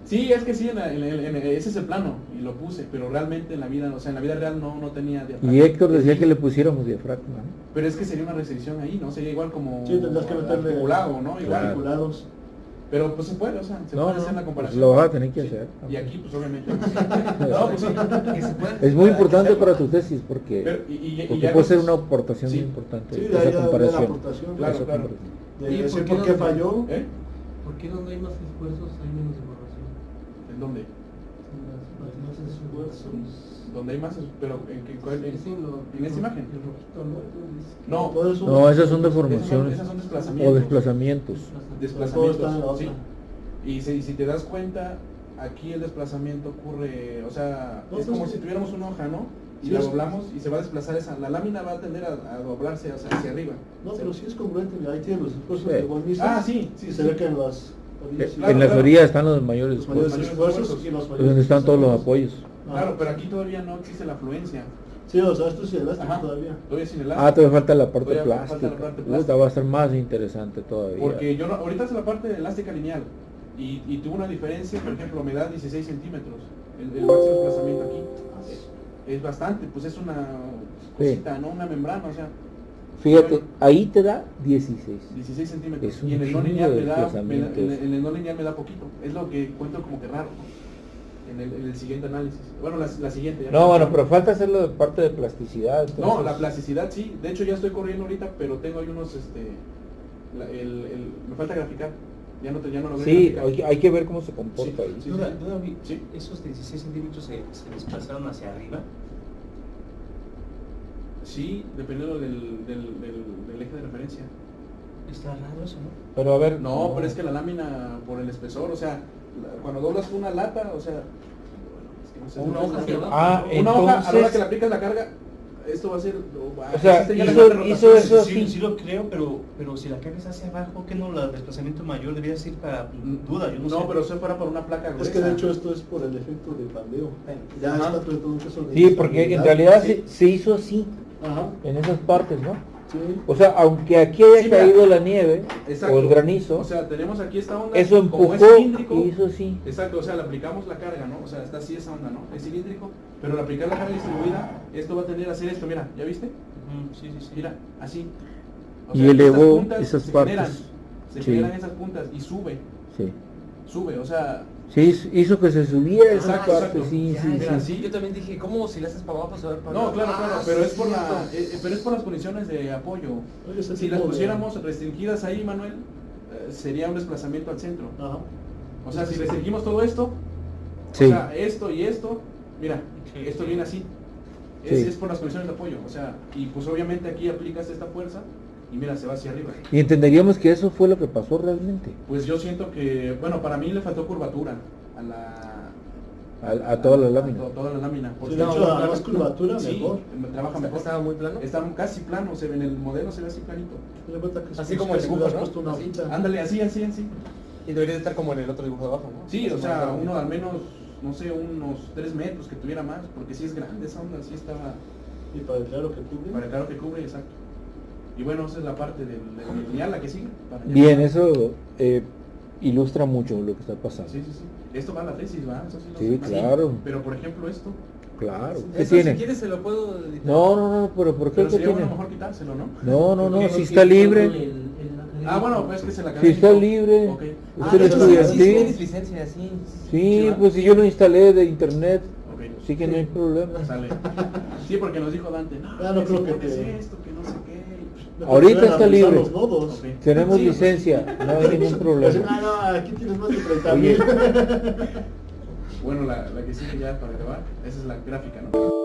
Sí, es que sí, ese es el plano, y lo puse, pero realmente en la vida, o sea, en la vida real no tenía diafragma. Y Héctor decía que le pusiéramos diafragma, ¿no? Pero es que sería una restricción ahí, ¿no? Sería igual como Sí, tendrás que meterle. articulado, ¿no? Igual. Claro. Articulados. Pero pues se puede, o sea, se No, puede no, hacer la pues comparación. lo vas a tener que Sí. hacer. Y aquí, pues obviamente. No, pues sí. Que se pueda- Es muy importante que se- para tu tesis porque, Pero, y porque ya puede ser nos- una aportación Sí. muy importante Sí, de esa ahí ya comparación. la aportación. Claro, Esa claro. comparación. De ¿Y decir por por qué qué no? falló. ¿Eh? ¿Por qué donde hay más esfuerzos hay menos evaluación? ¿En dónde? En las máquinas de esfuerzos. ¿Dónde hay más? Pero en qué cuál? Es en lo- ¿En esta imagen? el rojito, ¿no? Entonces, No, Todo eso- No, esas son esas deformaciones son desplazamientos. o desplazamientos. Desplazamientos, Todo está en la otra. sí. Y si te das cuenta, aquí el desplazamiento ocurre, o sea, No, es pues, como sí. si tuviéramos una hoja, ¿no? Y Sí, la es- doblamos y se va a desplazar la lámina va a tender a doblarse hacia arriba. No, pero sí es congruente, mira, ahí tienen los esfuerzos Sí. de Von Ah, sí, sí, y sí. se ve que en las orillas sí. Claro, En las claro. orillas están los mayores Los mayores esfuerzos, esfuerzos y los es mayores donde están todos los desplazamientos. apoyos. Ah. Claro, pero aquí todavía no existe la afluencia. Sí, o sea, esto es elástico Ajá. todavía. Todavía sin elástico. Todavía falta la parte Todavía falta plástica. la parte Puta, plástica. va a ser más interesante todavía. Porque yo ahorita es la parte elástica lineal y tuvo una diferencia, por ejemplo, me da 16 centímetros el máximo desplazamiento aquí. Es bastante, pues es una cosita, ¿no? Una membrana, o sea, Fíjate, ahí te da 16. 16 centímetros. Es un Y en el no chingo lineal de me da, desplazamientos. en el no lineal me da poquito. Es lo que encuentro como que raro, ¿no? en el siguiente análisis. Bueno, la siguiente. ya No, bueno, pero falta hacerlo de parte de plasticidad. No, entonces- la plasticidad sí. De hecho ya estoy corriendo ahorita, pero tengo ahí unos, me falta graficar. Ya no logré Sí, graficar. hay que ver cómo se comporta ahí. Sí. Duda, Sí. ¿esos 16 centímetros se desplazaron hacia arriba? Sí, dependiendo del eje de referencia. Está raro eso, ¿no? Pero a ver, No, pero es que la lámina por el espesor, o sea, cuando doblas una lata, o sea, es que no sé, Una hoja, ¿verdad? Ah, una hoja, a la hora entonces- que le aplicas la carga, esto va a ser... O sea, existe ya la hizo rotación. eso Sí, así. sí lo creo, pero si la carga es hacia abajo, ¿qué no? El desplazamiento mayor debería ser para duda, yo no sé. No, pero eso fuera por una placa gruesa. Es que de hecho esto es por el efecto de pandeo. Ya Ajá. está todo un caso de Sí, porque en realidad sí. se hizo así, Ajá. en esas partes, ¿no? Sí. O sea, aunque aquí haya Sí, mira. caído la nieve Exacto. o el granizo, O sea, tenemos aquí esta onda. eso como es empujó cilíndrico, y hizo así. Exacto, o sea, le aplicamos la carga, ¿no? O sea, está así esa onda, ¿no? Es cilíndrico, pero al aplicar la carga distribuida, esto va a tender a hacer esto, mira, ¿ya viste? Ujú, sí, sí, sí. Mira, así. Y elevó estas puntas esas se partes. generan, se Sí. generan esas puntas y sube, Sí. o sea, Sí, hizo que se subiera esa Exacto, parte, exacto. sí, Ya, sí, mira, sí. sí. Yo también dije, ¿cómo si le haces para abajo se va a ver para no, arriba? claro, pero es por cierto. pero es por las condiciones de apoyo. Oye, ese Si tipo las de- pusiéramos restringidas ahí, Manuel, sería un desplazamiento al centro. Ajá. O sea, si restringimos todo esto, Sí. o sea, esto y esto, mira, Sí, esto sí. viene así. Sí. Es por las condiciones de apoyo, o sea, y pues obviamente aquí aplicas esta fuerza y mira, se va hacia arriba. Y entenderíamos que eso fue lo que pasó realmente. Pues yo siento que, bueno, para mí le faltó curvatura A toda la lámina. a toda la lámina. Sí, porque de hecho, a más curvatura, sí, mejor. trabaja mejor. Estaba muy plano. Está casi plano, se ve en el modelo, se ve así planito. Dale cuenta que Así es como el si dibujo, hubieras ¿no? puesto una Así. hojita. Ándale, así. Y debería de estar como en el otro dibujo de abajo, ¿no? Sí, o Es sea, más grande. uno al menos, no sé, unos 3 metros que tuviera más, porque sí es grande esa onda, sí estaba Y para el claro que cubre. para el claro que cubre, exacto. Y bueno, esa es la parte del lineal, la que sigue. para ya- Bien, eso ilustra mucho lo que está pasando. Sí. Esto va a la tesis, ¿va? Eso sí, lo Sí, sé. claro. Pero por ejemplo esto, Claro. ¿Qué Eso, tiene? si quieres se lo puedo editar. No, pero ¿por qué? pero ¿Qué sería tiene? bueno mejor quitárselo, ¿no? No, Porque- si está libre. Ah, bueno, pues que se la Si está libre. Ok. Ah, Usted eso estudia, sí, sí. tienes licencia, sí. Sí, ¿va? pues si yo lo instalé de internet, Ok. sí que no hay problema. Sale. Sí, porque nos dijo Dante, no, Ah, no que creo si que pones te- esto, que no sé qué. Mejor Ahorita que está vayan a revisar libre. los nodos. Ok. Tenemos Sí, pues, licencia, no hay ningún problema. Ah, no, aquí tienes más de 30 Oye. mil. Bueno, la que sigue ya para grabar, esa es la gráfica, ¿no?